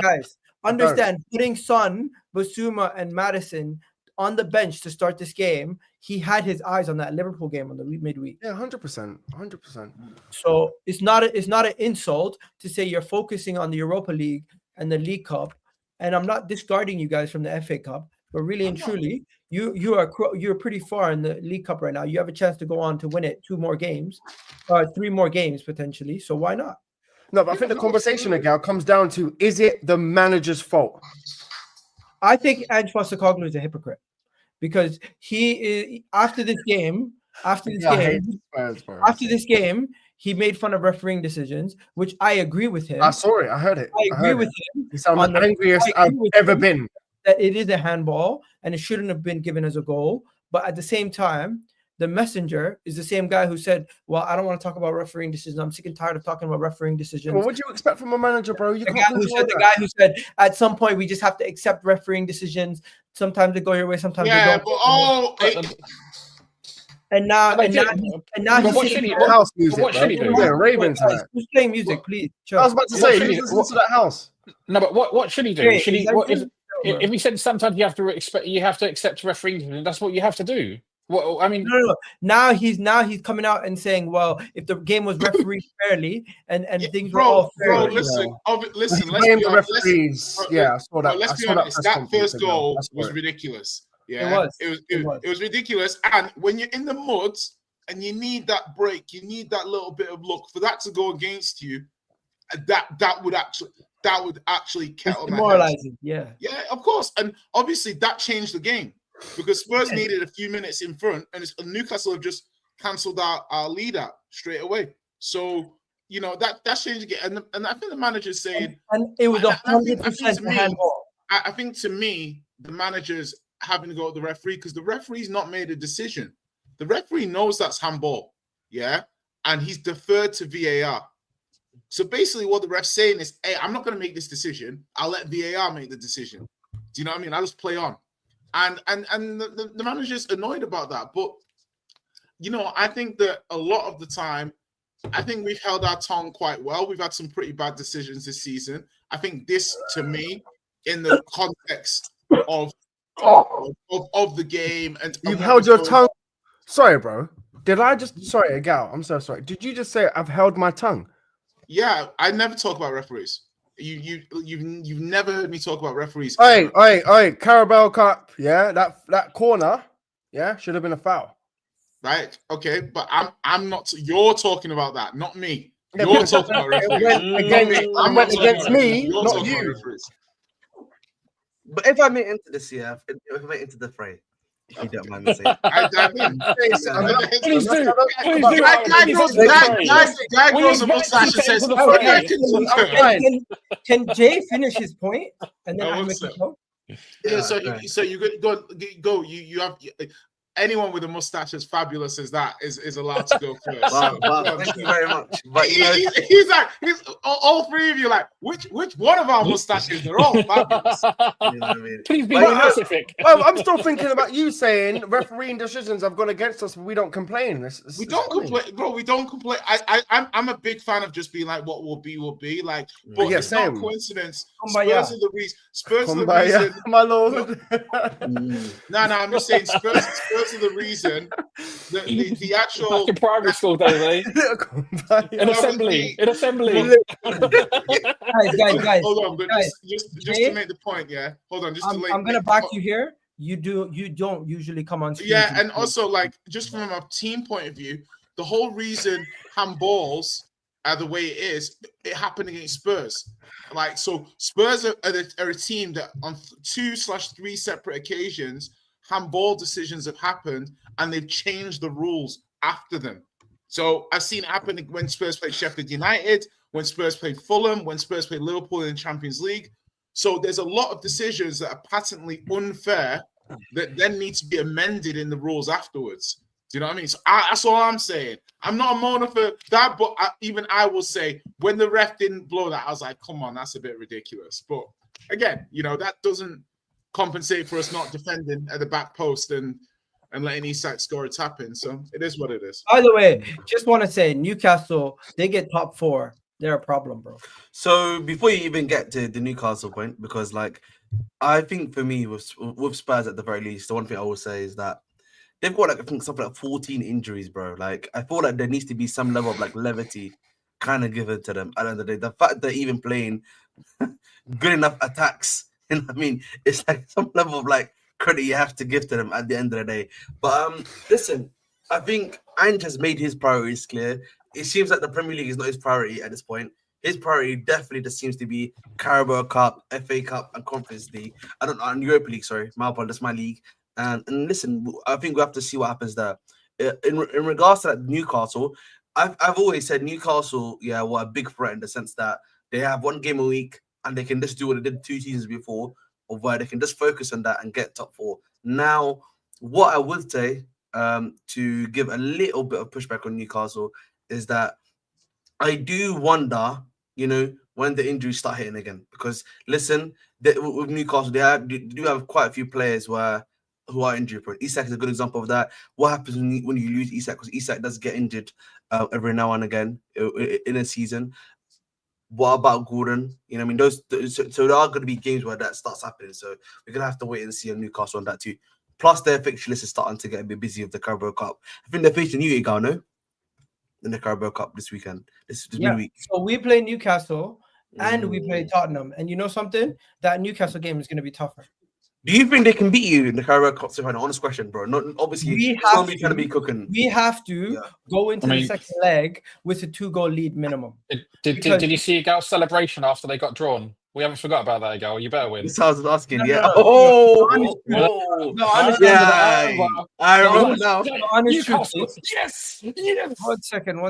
guys. Understand, putting Son, Basuma, and Madison on the bench to start this game. He had his eyes on that Liverpool game on the midweek. Yeah, 100%. So it's not an insult to say you're focusing on the Europa League and the League Cup. And I'm not discarding you guys from the FA Cup, but really and truly, you're pretty far in the League Cup right now. You have a chance to go on to win it 3 more games potentially. So why not? No, but I think the conversation again comes down to: is it the manager's fault? I think Ange Postecoglou is a hypocrite because he is after this game, he made fun of refereeing decisions, which I agree with him. I saw it. I heard it. I agree with him. You sound the angriest I've ever been. That it is a handball and it shouldn't have been given as a goal. But at the same time, the messenger is the same guy who said, well, I don't want to talk about refereeing decisions. I'm sick and tired of talking about refereeing decisions. Well, what do you expect from a manager, bro? The guy who said, at some point, we just have to accept refereeing decisions. Sometimes they go your way, sometimes they don't. And now what should he do? Yeah, Ravens. Who's playing music, please? I was about to say, listen to that house. No, but what should he do? Should he? If he said sometimes you have to accept refereeing, that's what you have to do. Well, I mean, no. Now he's coming out and saying, well, if the game was refereed fairly and things were all fair. Bro, listen. Let's be honest. Yeah, I saw that. Let's be honest. That first goal was ridiculous. Yeah, it was ridiculous. And when you're in the mud and you need that break, you need that little bit of luck for that to go against you. That would actually kettle demoralizing. Yeah, of course. And obviously that changed the game. Because Spurs needed a few minutes in front, and Newcastle have just cancelled our lead out straight away. So that changed again, and I think the manager's saying, and it was 100% handball. I think to me, the manager's having to go to the referee because the referee's not made a decision. The referee knows that's handball, yeah, and he's deferred to VAR. So basically, what the ref's saying is, "Hey, I'm not going to make this decision. I'll let VAR make the decision." Do you know what I mean? I'll just play on. And the manager's annoyed about that. But, I think that a lot of the time, I think we've held our tongue quite well. We've had some pretty bad decisions this season. I think this, to me, in the context of the game. And you've held your tongue. Sorry, bro. Sorry, Gal, I'm so sorry. Did you just say I've held my tongue? Yeah, I never talk about referees. You've never heard me talk about referees. Hey, Carabao Cup, yeah, that corner, yeah, should have been a foul. Right, okay, but I'm not. You're talking about that, not me. You're talking about referees. I'm against me, not you. But if I make into this, if I make into the fray, if you don't mind me saying. Please do. Guy grows a mustache and says, can Jay finish his point? And then I make it go? Yeah, so you go. You have anyone with a mustache as fabulous as that is allowed to go first. Well, thank you very much. But he's all three of you like, which one of our mustaches? They're all fabulous. Please be specific. Well, I'm still thinking about you saying refereeing decisions have gone against us, but we don't complain. We don't complain, bro. We don't complain. I'm a big fan of just being like, what will be, will be. Like, but it's not a coincidence. Spurs are the reason. Spurs are the reason. My lord. No, I'm just saying Spurs are the reason that the actual in primary school days, in assembly. Guys, hold on, but just to make the point, yeah. Hold on, I'm gonna back you here. You don't usually come on screen. Yeah, and also like just from a team point of view, the whole reason handballs are the way it happened against Spurs. Like, so Spurs are a team that on 2/3 separate occasions handball decisions have happened and they've changed the rules after them. So I've seen it happen when Spurs played Sheffield United, when Spurs played Fulham, when Spurs played Liverpool in the Champions League. So there's a lot of decisions that are patently unfair that then need to be amended in the rules afterwards. Do you know what I mean? So that's all I'm saying. I'm not a moaner for that, but even I will say when the ref didn't blow that, I was like, come on, that's a bit ridiculous. But again, you know, that doesn't compensate for us not defending at the back post and letting Isak score a tap in. So it is what it is. By the way, just want to say Newcastle, they get top 4. They're a problem, bro. So before you even get to the Newcastle point, because like I think for me with Spurs at the very least, the one thing I will say is that they've got like I think something like 14 injuries, bro. Like I feel like there needs to be some level of like levity kind of given to them. At the end of the day, the fact they're even playing good enough attacks, you know what I mean, it's like some level of like credit you have to give to them at the end of the day. But listen, I think Ange has made his priorities clear. It seems like the Premier League is not his priority at this point. His priority definitely just seems to be Carabao Cup, FA Cup, and Conference League. I don't know, and Europa League. Sorry, my apologies, that's my league. And listen, I think we have to see what happens there. In regards to that Newcastle, I've always said Newcastle, yeah, were a big threat in the sense that they have one game a week and they can just do what they did 2 seasons before, or where they can just focus on that and get top 4. Now, what I would say to give a little bit of pushback on Newcastle is that I do wonder, you know, when the injuries start hitting again. Because listen, with Newcastle, they do have quite a few players who are injury prone. Isak is a good example of that. What happens when you lose Isak? Because Isak does get injured every now and again in a season. What about Gordon? You know, I mean, so there are going to be games where that starts happening. So we're going to have to wait and see on Newcastle on that too. Plus, their fixture list is starting to get a bit busy with the Carabao Cup. I think they're facing NEWCASTLE in the Carabao Cup this weekend. This midweek. So we play Newcastle and we play Tottenham. And you know something? That Newcastle game is going to be tougher. Do you think they can beat you in the Carabao Cup? So, honest question, bro. Not obviously. We have to, trying to be cooking. We have to go into the second leg with a 2-goal lead minimum. Did you see Gal's celebration after they got drawn? We haven't forgot about that, Gal. You better win. This I was asking. No, yeah. No, I remember now. Yes. One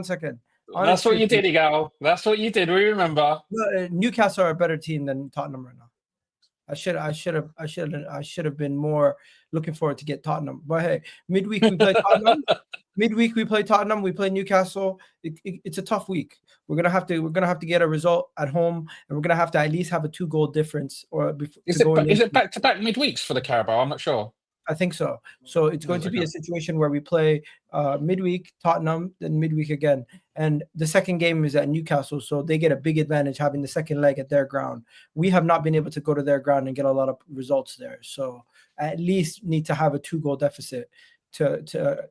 second. That's what you did, Gal. That's what you did. We remember. Newcastle are a better team than Tottenham right now. I should have been more looking forward to get Tottenham. But hey, midweek we play Tottenham. We play Newcastle. It's a tough week. We're gonna have to get a result at home, and we're gonna have to at least have a 2-goal difference. Or is it back to back midweeks for the Carabao? I'm not sure. I think so. So it's going to be a situation where we play midweek Tottenham, then midweek again. And the second game is at Newcastle, so they get a big advantage having the second leg at their ground. We have not been able to go to their ground and get a lot of results there. So at least need to have a 2-goal deficit to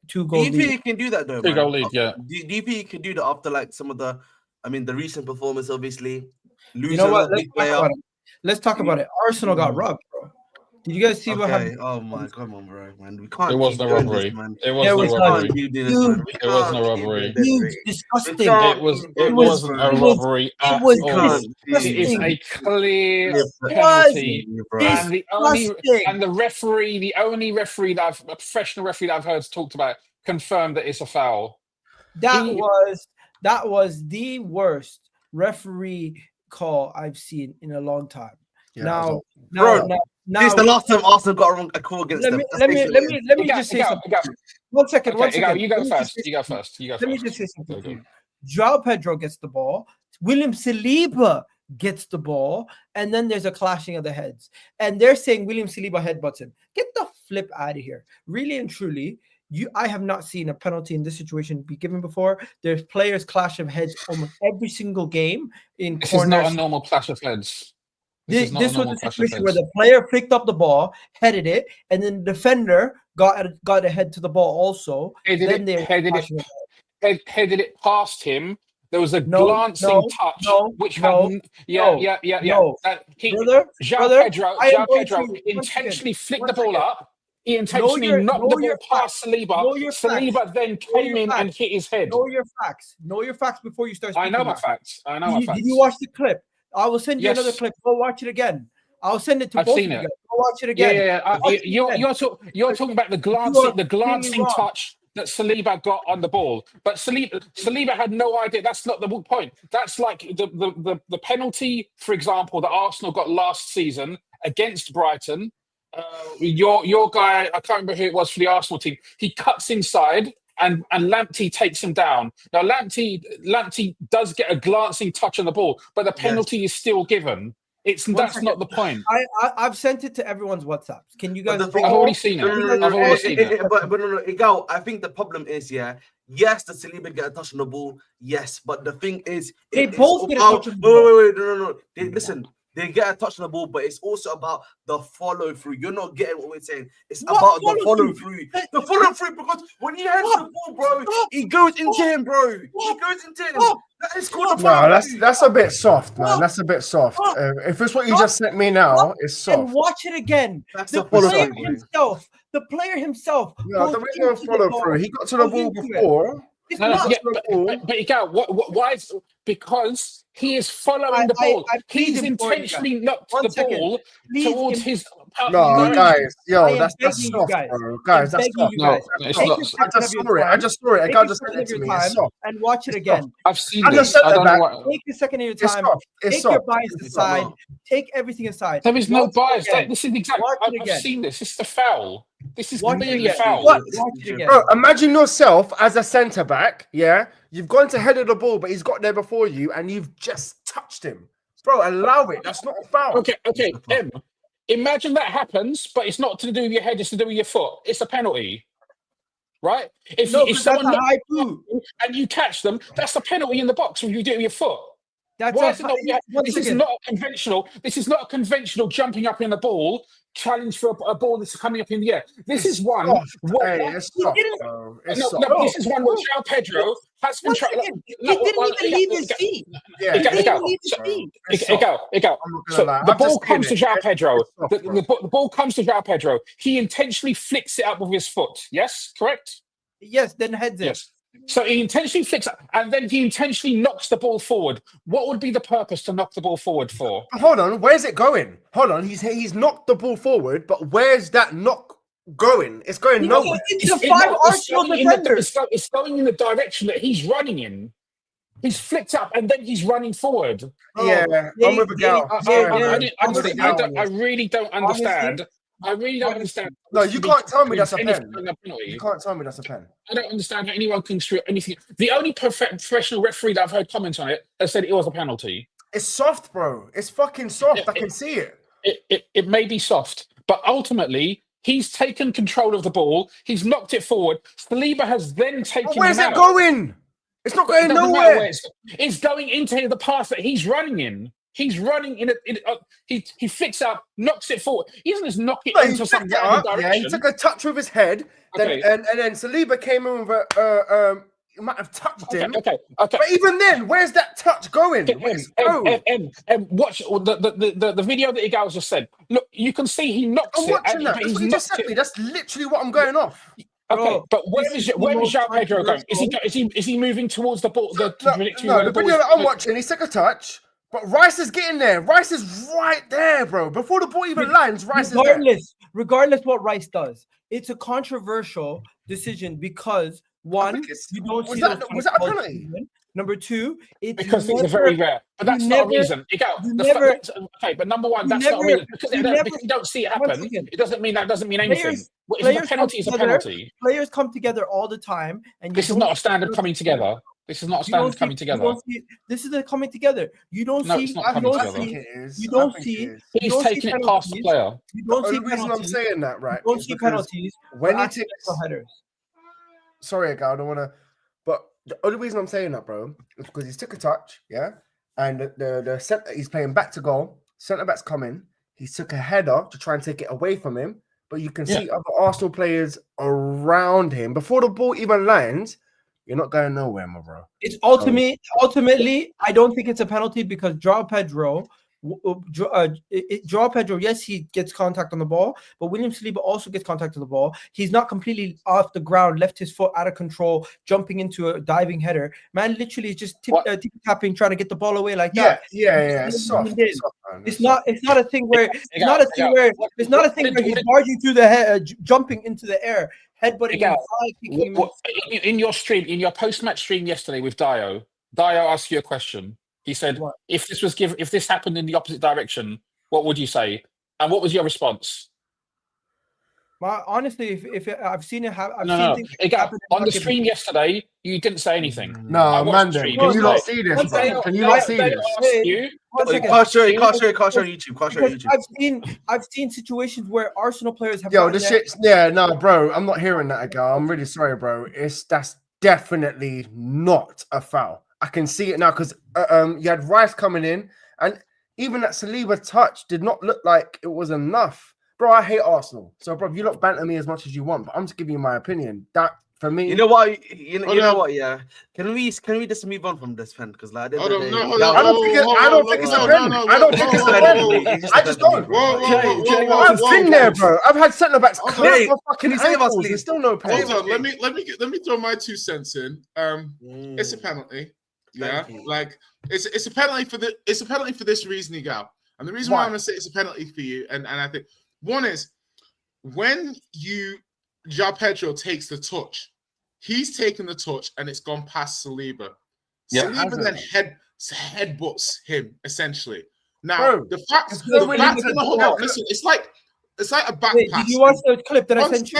2-goal lead. Do you think you can do that though? 2-goal lead, yeah. Do you think you can do that after like some of the recent performance, obviously? You know what? Let's talk about it. Arsenal got robbed, bro. Did you guys see what happened? Oh my, come on, bro, man. We can't. It wasn't a robbery. It wasn't a robbery. Huge, disgusting. It wasn't a robbery at all. It is a clear penalty. And the referee, the only referee a professional referee that I've heard talked about, confirmed that it's a foul. That was the worst referee call I've seen in a long time. Yeah, this is the last time Arsenal got a call against them. Let me just say something. One second. You go first. Let me just say something to you. João Pedro gets the ball. William Saliba gets the ball. And then there's a clashing of the heads. And they're saying William Saliba headbutts him. Get the flip out of here. Really and truly, I have not seen a penalty in this situation be given before. There's players clash of heads almost every single game in corners. This is not a normal clash of heads. This was a situation where the player picked up the ball, headed it, and then the defender got a head to the ball also. Headed it past him. There was a glancing touch, João Pedro intentionally flicked the ball up. He intentionally knocked the ball past Saliba. Saliba then came in and hit his head. Know your facts. Know your facts before you start speaking. I know my facts. Did you watch the clip? I will send you another clip. Go watch it again. I'll send it to both of you guys. Go watch it again. You're talking about the glancing touch that Saliba got on the ball, but Saliba had no idea. That's not the point. That's like the penalty, for example, that Arsenal got last season against Brighton. Your guy, I can't remember who it was for the Arsenal team. He cuts inside. And Lamptey takes him down. Now Lamptey does get a glancing touch on the ball, but the penalty is still given. That's not the point. I've sent it to everyone's WhatsApps. Can you guys? I've already seen it. I've already seen it. But no, Igal, I think the problem is, yes, the Saliba get a touch on the ball, yes, but the thing is, they both get a touch on the ball. Wait, no. Listen. They get a touch on the ball, but it's also about the follow through. You're not getting what we're saying. It's about the follow through. The follow through, because when he hands the ball, bro, he goes into him, bro. He goes into him. That is called a follow. No, that's a bit soft, man. That's a bit soft. If it's what you just sent me now, it's soft. And watch it again. That's the player himself. The player himself. No, the reason follow through. He got to the ball before. But Igal, why is because he is following the ball. He's intentionally knocked the ball towards his. No, guys, that's soft, bro. Guys, that's soft. No, it's not. I just saw it. A guy just sent it to me. It's soft. And watch it again. I've seen this. I don't know what. Take a second of your time. Take your bias aside. Take everything aside. There is no bias. This is exactly. I've seen this. This is the foul. This is clearly a foul. Bro, imagine yourself as a centre back. Yeah, you've gone to head of the ball, but he's got there before you, and you've just touched him. Bro, allow it. That's not a foul. Okay. Imagine that happens, but it's not to do with your head. It's to do with your foot. It's a penalty, right? If someone high boot and you catch them, that's a penalty in the box when you do it with your foot. This is not conventional. This is not a conventional jumping up in the ball challenge for a ball that's coming up in the air. This is one. This is one where João Pedro has been trying. He didn't even leave his feet. The ball comes to João Pedro. The ball comes to João Pedro. He intentionally flicks it up with his foot. Yes, correct. Yes, then heads it. Yes. So he intentionally flicks up, and then he intentionally knocks the ball forward. What would be the purpose to knock the ball forward for? Hold on, where's it going? Hold on, he's knocked the ball forward, but where's that knock going? It's going nowhere. It's going in the direction that he's running in. He's flicked up, and then he's running forward. I'm with a gal. I really don't understand. I really don't understand. No, you can't tell me that's a pen. You can't tell me that's a pen. I don't understand how anyone can construe anything. The only professional referee that I've heard comment on it has said it was a penalty. It's soft, bro. It's fucking soft. I can see it. It may be soft, but ultimately he's taken control of the ball. He's knocked it forward. Saliba has then taken. Where's it going? It's not going nowhere. It's going into the path that he's running in. He's running he flicks up, knocks it forward. He doesn't just knock it into some direction. Yeah, he took a touch with his head, and then Saliba came in with a might have touched him. Okay. But even then, where's that touch going? Watch the video that Igal just said. Look, you can see he knocks it. I'm watching that. That's what you just said me. That's literally what I'm going off. Okay, but where is João Pedro going? Is he moving towards the ball? The video that I'm watching, he took a touch. But Rice is getting there. Rice is right there, bro. Before the ball even lands, Rice is there. Regardless what Rice does, it's a controversial decision because one, you don't see was that a penalty? Number two, because things are very rare. But that's not a reason. Okay, but number one, that's not a reason. Because you don't see it happen, it doesn't mean anything. If a penalty is a penalty. Players come together all the time, and this is not a standard coming together. This is not a standard coming together. This is a coming together. You don't see. It's not coming together. You don't see. He's taking it past the player. You don't see penalties. I'm saying that, right? You don't see penalties when he takes headers. Sorry, I don't want to. But the only reason I'm saying that, bro, is because he's took a touch, and the center he's playing back to goal. Centre back's coming. He took a header to try and take it away from him, but you can see other Arsenal players around him before the ball even lands. You're not going nowhere, my bro. It's ultimately, I don't think it's a penalty because João Pedro Joao Pedro, yes, he gets contact on the ball, but William Saliba also gets contact on the ball. He's not completely off the ground, left his foot out of control, jumping into a diving header. Man, literally just tapping, trying to get the ball away like that. Yeah. It's soft. It's not a thing where he's barging through the head, jumping into the air, headbutting in your stream, in your post-match stream yesterday with Dio asked you a question. He said, What? if this happened in the opposite direction, what would you say? And what was your response? Well, honestly, if I've seen it happen, on the stream yesterday, you didn't say anything. No, man, can you not see this? Can you not see this? Can't show it on YouTube. I've seen situations where Arsenal players have. Yo, this shit's bro. I'm not hearing that again. I'm really sorry, bro. That's definitely not a foul. I can see it now because you had Rice coming in, and even that Saliba touch did not look like it was enough. Bro, I hate Arsenal. So, bro, you lot banter me as much as you want, but I'm just giving you my opinion. That for me, you know what? You know what? Yeah. Can we just move on from this pen? Because like, I don't think it's a pen. I don't think it's a pen. I just don't. I've been there, bro. I've had centre backs clap my fucking ankles. There's still no pen. Hold on. Let me throw my 2 cents in. It's a penalty. Yeah, like it's a penalty for this reason, Gal. And the reason why I'm gonna say it's a penalty for you, and I think one is when Joao Pedro takes the touch, he's taken the touch and it's gone past Saliba. Yeah, Saliba then headbutts him essentially. Now the fact listen, it's like a back pass. Did you watch the clip that I sent you?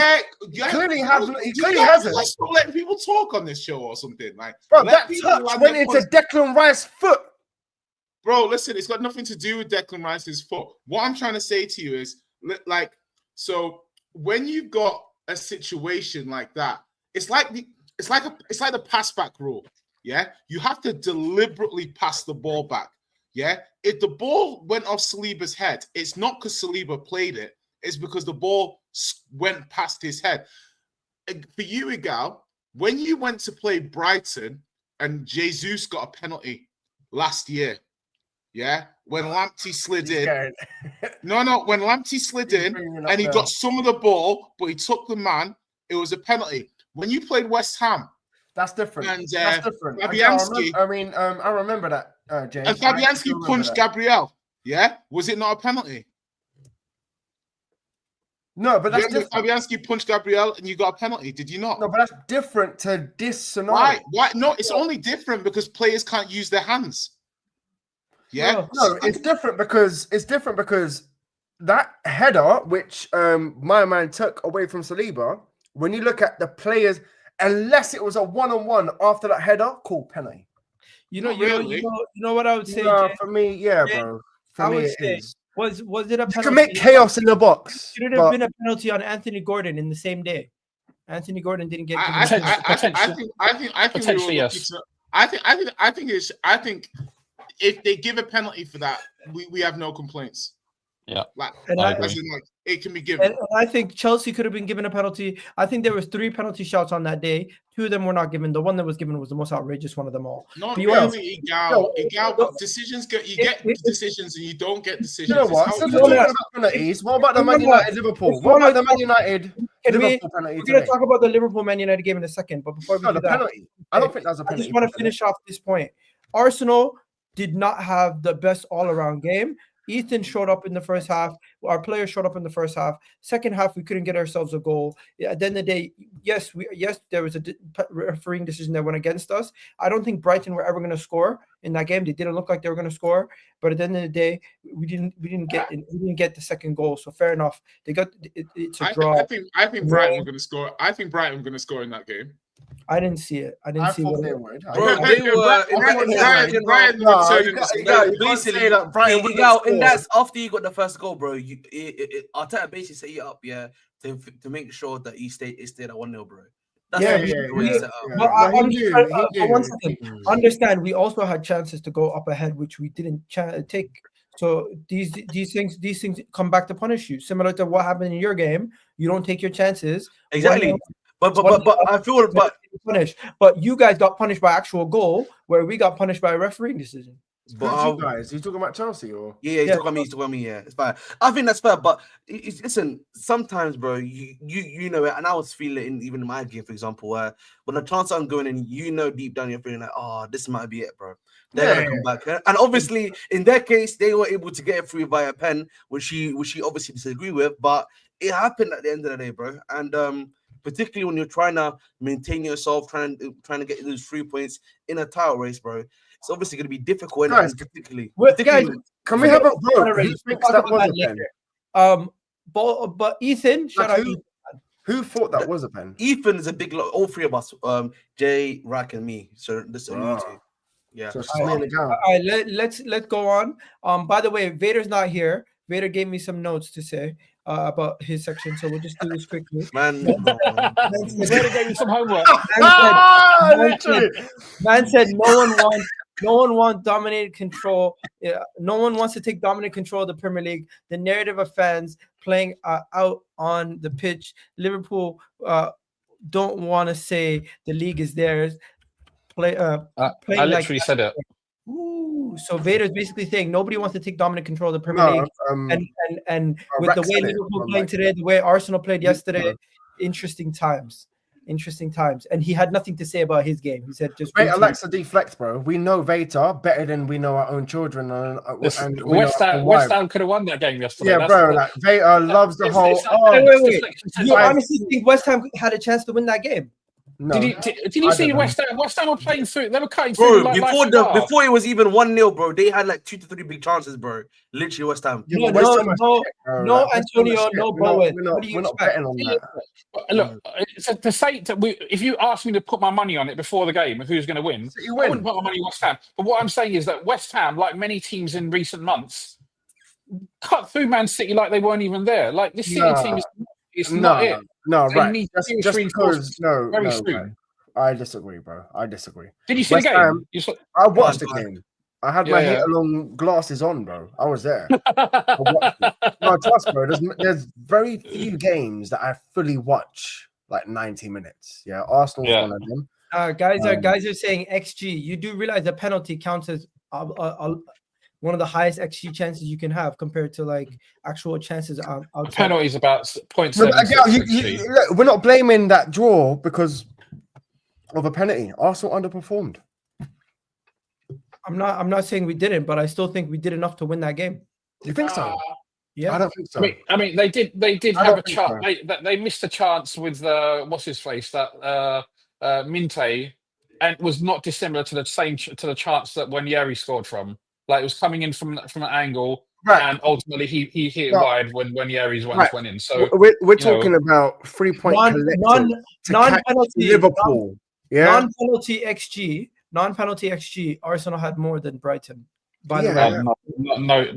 He clearly hasn't. Let's not let people talk on this show or something. Like, bro, that touch went into Declan Rice's foot. Bro, listen, it's got nothing to do with Declan Rice's foot. What I'm trying to say to you is, like, so when you've got a situation like that, it's like the pass back rule. Yeah, you have to deliberately pass the ball back. Yeah, if the ball went off Saliba's head, it's not because Saliba played it. It's because the ball went past his head. And for you, Igal, when you went to play Brighton and Jesus got a penalty last year, yeah, when Lamptey slid in. When Lamptey slid in and he got some of the ball, but he took the man, it was a penalty. When you played West Ham, that's different. And that's different. Fabianski, I remember that, James. And Fabianski punched Gabriel. Yeah, was it not a penalty? No, but that's different. Fabianski punched Gabriel and you got a penalty. Did you not? No, but that's different to this scenario. Why? No, it's only different because players can't use their hands. Yeah. No, it's different because that header, which my man took away from Saliba, when you look at the players, unless it was a one-on-one after that header, cool penalty. You know what I would say? No, for me, bro. For me, it is. Was it a penalty? You can make chaos in the box. Should it have been a penalty on Anthony Gordon in the same day? Anthony Gordon didn't get. I think if they give a penalty for that, we have no complaints. Yeah, it can be given. And I think Chelsea could have been given a penalty. I think there was 3 penalty shots on that day. 2 of them were not given. The one that was given was the most outrageous one of them all. Not really, Igal. Decisions get decisions and you don't get decisions. You know what? What about the Man United Liverpool? What about the Man United Liverpool penalty? We're going to talk about the Liverpool Man United game in a second, but before we do that, penalty. I don't think that was a penalty. I just want to finish off this point. Arsenal did not have the best all-around game. Ethan showed up in the first half. Our players showed up in the first half. Second half, we couldn't get ourselves a goal. At the end of the day, yes, there was a refereeing decision that went against us. I don't think Brighton were ever going to score in that game. They didn't look like they were going to score. But at the end of the day, we didn't get the second goal. So fair enough. They got it's a draw. I think Brighton were going to score. I think Brighton were going to score in that game. I didn't see it. I didn't see what they would. And that's after you got the first goal, bro. Arteta basically set you up, to make sure that you stayed at 1-0, bro. That's one second. Understand, we also had chances to go up ahead, which we didn't take. So these things come back to punish you, similar to what happened in your game. You don't take your chances. Exactly. But I feel punished. But you guys got punished by actual goal, where we got punished by a refereeing decision. But Who's you guys? Are you talking about Chelsea or? yeah, he's talking about me. He's talking about me. Yeah, it's fine. I think that's fair. But listen, sometimes, bro, you know it, and I was feeling it even in my game, for example, where when the chance I'm going in, you know, deep down you're feeling like, oh, this might be it, bro. They're gonna come back, and obviously in their case, they were able to get it through via pen, which she obviously disagree with, but it happened at the end of the day, bro. And particularly when you're trying to maintain yourself, trying to get those 3 points in a title race, bro, it's obviously going to be difficult. Guys, and particularly, guys, can we have a vote? Who thinks that was a pen? But Ethan, shout out. Who thought that was a pen? Ethan is a big lot. All three of us, Jay, Rack, and me. So this is you two. Yeah. So it's me and the gal. All right, let's go on. By the way, Vader's not here. Vader gave me some notes to say about his section, so we'll just do this quickly. Man, Vader gave me some homework. Man said no one wants dominant control. No one wants to take dominant control of the Premier League. The narrative of fans playing out on the pitch. Liverpool don't want to say the league is theirs. I literally said it. Ooh, so Vader's basically saying nobody wants to take dominant control of the Premier League, and with the way Liverpool playing today, the way Arsenal played yesterday, interesting times. And he had nothing to say about his game. He said just Alexa deflect, bro. We know Veta better than we know our own children. And West Ham could have won that game yesterday. Yeah, bro. Like Veta loves the whole. Wait. You honestly think West Ham had a chance to win that game? No, did you see West Ham? West Ham were playing through. They were cutting through. Bro, before it was even 1-0, bro, they had like 2 to 3 big chances, bro. Literally, West Ham. No, Antonio, no Bowen. What do you expect? On that. Look, to say that if you asked me to put my money on it before the game, who's going to win? I wouldn't put my money on West Ham. But what I'm saying is that West Ham, like many teams in recent months, cut through Man City like they weren't even there. Like this City team is not it. No, they right. Need just because, very soon. I disagree, bro. I distree. Did you see the game? I watched the game. I had my hit-along glasses on, bro. I was there. I watched it. No, trust, bro. There's very few games that I fully watch like 90 minutes. Yeah, Arsenal's one of them. Guys are saying XG. You do realize the penalty counts as one of the highest XG chances you can have compared to like actual chances outside. Penalty is about 0.7. We're not blaming that draw because of a penalty. Arsenal underperformed. I'm not saying we didn't, but I still think we did enough to win that game. You think so? Yeah, I don't think so. I mean, they did have a chance. They missed a chance with what's his face, that Minte, and it was not dissimilar to the chance that when Yeri scored from. Like it was coming in from an angle, and ultimately he hit it wide when Yeri's went in. So we're talking about 3-point non-penalty Liverpool. Non-penalty XG. Arsenal had more than Brighton. By the way,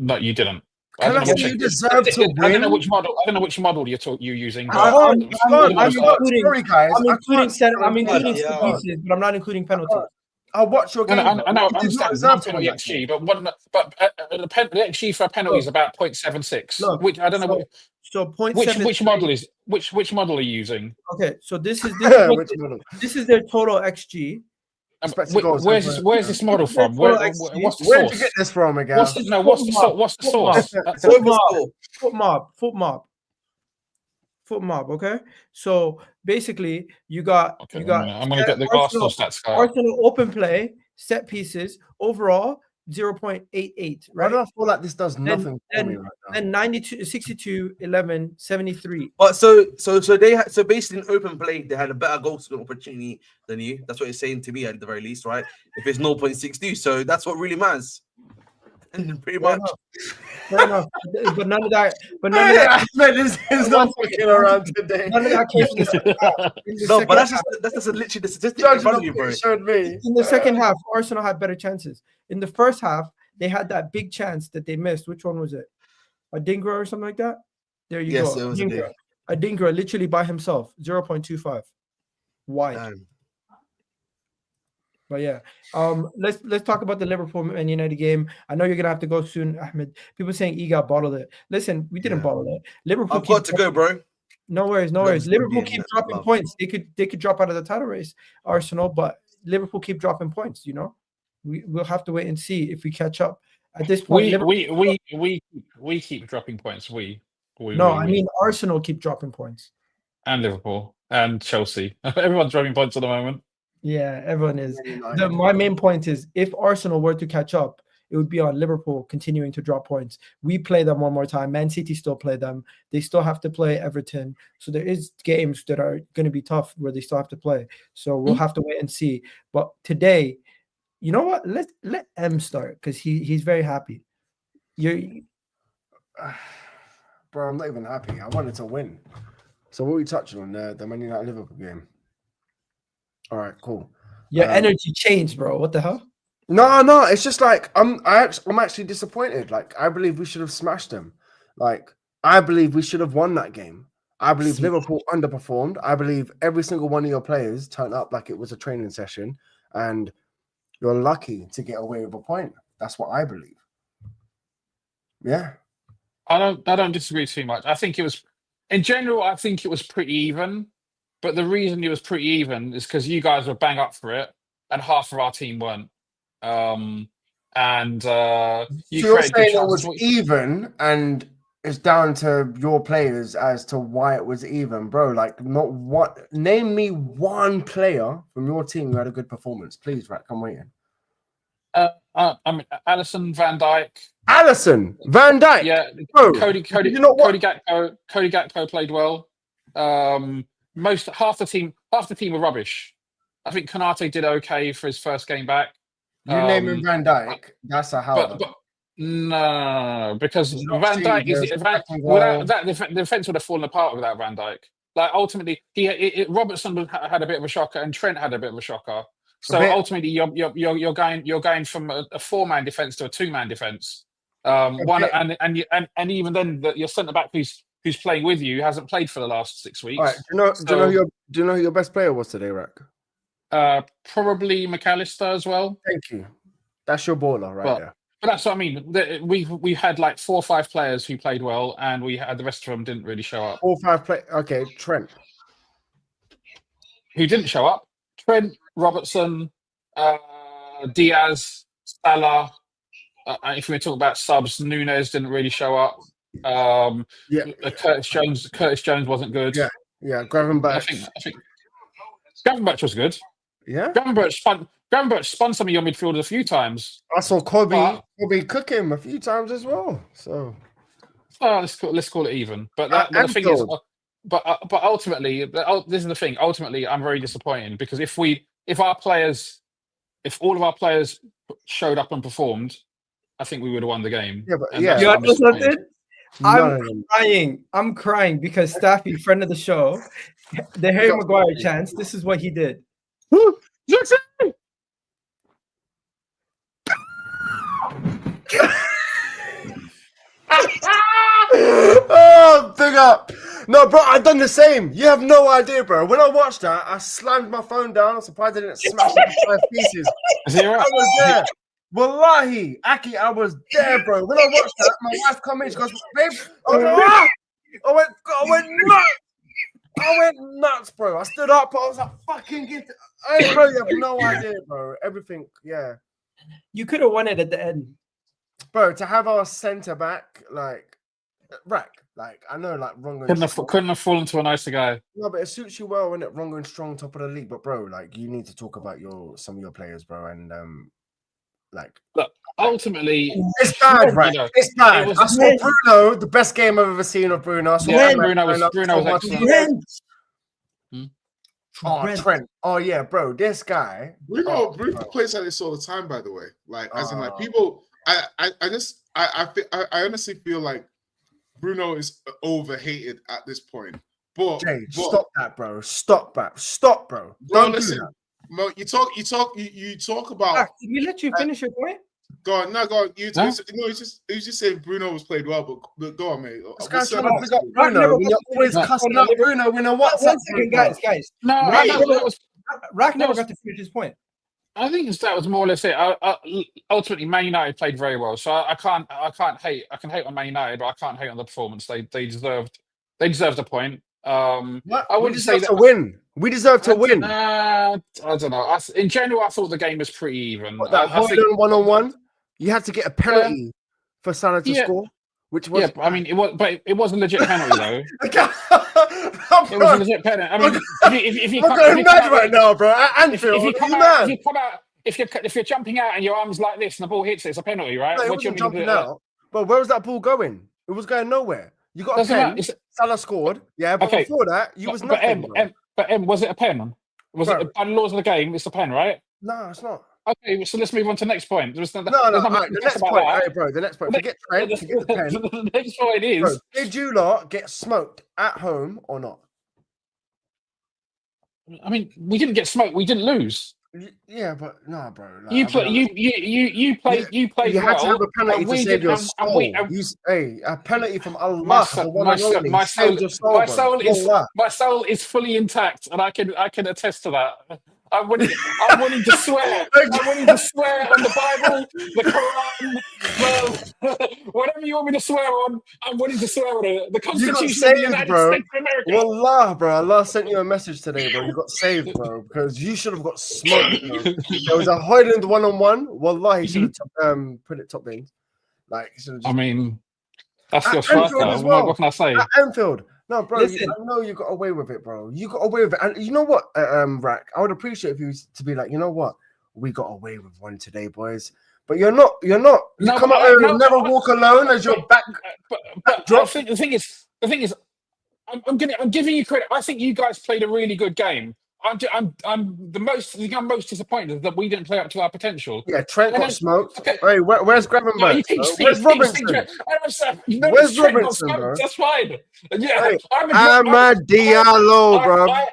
no, you didn't. You deserve to win. I don't know which model you're using. I'm including set pieces, but I'm not including penalties. I'll watch your game. I understand penalty XG, but the XG for a penalty is about 0.76. Which I don't know what. So 0.7. Which model are you using? Okay, so this is their total XG. Where's this model from? What's the source? Where did you get this from again? What's the source? Foot mob. Okay, so basically you got. I'm gonna get the Arsenal stats. Arsenal open play, set pieces, overall 0.88. Right. I don't feel like this does nothing for me right now. And 92, 62, 11, 73. But so basically in open play they had a better goal scoring opportunity than you. That's what you're saying to me at the very least, right? If it's 0.62, so that's what really matters. And pretty much. Fair enough. But none of that. Is not fucking around today. None of that came in the second half. No, but that's just literally the statistic in front of you, bro. In the second half, Arsenal had better chances. In the first half, they had that big chance that they missed. Which one was it? A Dingra or something like that? There you go. Yes, it was a Dingra literally by himself, 0.25 wide. Damn. But yeah, let's talk about the Liverpool and United game. I know you're gonna have to go soon, Ahmed. People saying Ega bottled it. Listen, we didn't bottle it. Liverpool. I've got to go, bro. No worries. Liverpool keep dropping points. They could drop out of the title race, Arsenal, but Liverpool keep dropping points. You know. We'll have to wait and see if we catch up. At this point, we keep dropping points. I mean Arsenal keep dropping points. And Liverpool and Chelsea. Everyone's dropping points at the moment. Yeah, everyone is. My main point is if Arsenal were to catch up, it would be on Liverpool continuing to drop points. We play them one more time. Man City still play them. They still have to play Everton. So there is games that are going to be tough where they still have to play. So we'll have to wait and see. But today, you know what? Let M start because he's very happy. Bro, I'm not even happy. I wanted to win. So what are we touching on the Man United Liverpool game? All right, cool. Your energy changed, bro. What the hell? No. It's just like I'm actually disappointed. Like I believe we should have smashed them. Like I believe we should have won that game. I believe Liverpool underperformed. I believe every single one of your players turned up like it was a training session, and you're lucky to get away with a point. That's what I believe. Yeah. I don't disagree too much. I think it was, in general, I think it was pretty even. But the reason it was pretty even is because you guys were bang up for it, and half of our team weren't. So you're saying it was even, and it's down to your players as to why it was even, bro. Like, not what? Name me one player from your team who had a good performance, please. Rack, I'm waiting. I mean, Alisson, Van Dijk. Alisson, Van Dijk. Yeah, bro. Cody Gakpo played well. Half the team were rubbish. I think Konate did okay for his first game back. You name him Van Dijk. That's a how. But no, because Van Dijk the defense would have fallen apart without Van Dijk. Like ultimately, Robertson had a bit of a shocker, and Trent had a bit of a shocker. So ultimately, you're going from a four-man defense to a two-man defense. And even then, your centre back who's playing with you hasn't played for the last 6 weeks. All right. Do you know who your best player was today, Rack? Probably McAllister as well. Thank you. That's your baller right there. But that's what I mean. We had like 4 or 5 players who played well, and we had the rest of them didn't really show up. 4 or 5 play. Okay, Trent. Who didn't show up? Trent, Robertson, Diaz, Salah. If we talk about subs, Nunes didn't really show up. Curtis Jones wasn't good. Yeah. Gravenberch. I think Gravenberch was good. Yeah. Gravenberch spun some of your midfielders a few times. I saw Kobe cook him a few times as well. So let's call it even. But the thing is, but ultimately, this is the thing. Ultimately, I'm very disappointed because if all of our players showed up and performed, I think we would have won the game. Yeah, but you know something? I'm crying because Staffy, friend of the show, the Harry Maguire chance. This is what he did. Jackson! Oh, big up. No, bro, I done the same. You have no idea, bro. When I watched that, I slammed my phone down. I'm surprised I didn't smash it into 5 pieces. I was there. Wallahi, Aki, I was there, bro. When I watched that, my wife come in, she goes, babe, I went nuts, bro. I stood up, I was like, fucking get it. Hey, bro, you have no idea, bro. Everything, yeah. You could have won it at the end. Bro, to have our centre back, like, Rack, like, I know, like, Rongo. Couldn't have fallen to a nicer guy. No, but it suits you well, innit? Rongo and Strong, top of the league. But, bro, like, you need to talk about some of your players, bro, and, look, ultimately, it's bad, right? It's bad. I saw Bruno, the best game I've ever seen of Bruno. Bruno was excellent. Trent. Oh yeah, bro. This guy. Bruno plays like this all the time. By the way, like as in like people. I honestly feel like Bruno is overhated at this point. But stop that, bro. Stop, bro. Don't listen. Mo, you talk about. Did we let you finish your point? Go on. He's just saying Bruno was played well, but go on, mate. This guy's trying to pick up Bruno. You're always cussing out Bruno when I watch that. Guys. Rack never got to finish his point. I think that was more or less it. Ultimately, Man United played very well, so I can't hate. I can hate on Man United, but I can't hate on the performance. They deserved a point. What? I We wouldn't say deserve that. to win. We deserve to win. I don't know. In general, I thought the game was pretty even. What, that I think, Hoyland one-on-one, you had to get a penalty for Salah to yeah, score, which yeah. was. I mean, it was a legit penalty though. I'm It was a legit penalty. I mean, if you I'm going mad right now, bro. At Anfield, if you are come you out, mad? if you're jumping out and your arm's like this and the ball hits it, it's a penalty, right? No, it What do you wasn't want me to jumping do? out. But where was that ball going? It was going nowhere. You got a Doesn't matter. pen. It's- Salah scored. Yeah, but Okay, before that, you was but nothing. M, was it a pen? Was Bro. it by the laws of the game? It's a pen, right? No, it's not. Okay, so let's move on to the next point. There's No. nothing All right, the next about point, that. hey, bro. The next point. The Forget Trent. Forget the pen. The next point is, Bro, did you lot get smoked at home or not? I mean, we didn't get smoked. We didn't lose. Yeah, but no, bro. Like, You I play, mean, you played you well. had to have a penalty and to we save did- your and soul. we- Hey, a penalty from Allah. my the one and only, soul, saved your soul, my bro. soul Wallah. my soul is fully intact, and I can attest to that. I'm willing to swear. I'm willing to swear on the Bible, the Quran, well, whatever you want me to swear on. I'm willing to swear on it. The You got Constitution of the saved, United bro. States of America. Wallah, bro. Allah sent you a message today, bro. You got saved, bro, because you should have got smoked, bro. There was a Hoyland one-on-one. Wallah, he should have put it top in. Like, he should have I just... mean, that's At your striker. Anfield as well. What can I say? At Anfield. No, bro, Listen. I know you got away with it, bro. You got away with it. And you know what, Rack? I would appreciate if you was to be like, you know what? We got away with one today, boys. But you're not. You No, come but out there no, and never but- walk alone as your back. But drop. I think the thing is, I'm giving you credit. I think you guys played a really good game. I'm most disappointed that we didn't play up to our potential. Yeah, Trent And got then- smoked. okay. Hey, where's Gravenberch? No, you keep bro? saying- Where's keep saying Robinson? Trent. Where's Trent got Robinson, smoked, bro? That's fine. Yeah, Hey, I'm Amad Diallo, bro. I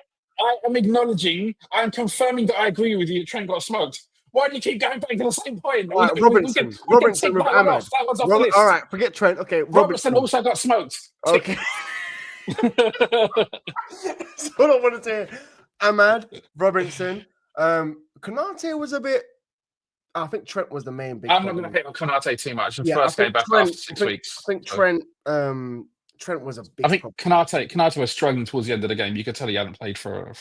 am acknowledging. I'm confirming that I agree with you. Trent got smoked. Why do you keep going back to the same point? All right, We Robinson. can Robinson tick with that one Ahmad. off. That one's off the list. All right, forget Trent. Okay, Robertson also got smoked. Tick. Okay. That's all I wanted to hear. Ahmad, Robinson. Konate was a bit. I think Trent was the main big. I'm not going problem. to pick on Konate too much. The Yeah, I first game think back Trent- after 6 I think- weeks. I think So- Trent was a big. I think problem. Konate was struggling towards the end of the game. You could tell he hadn't played for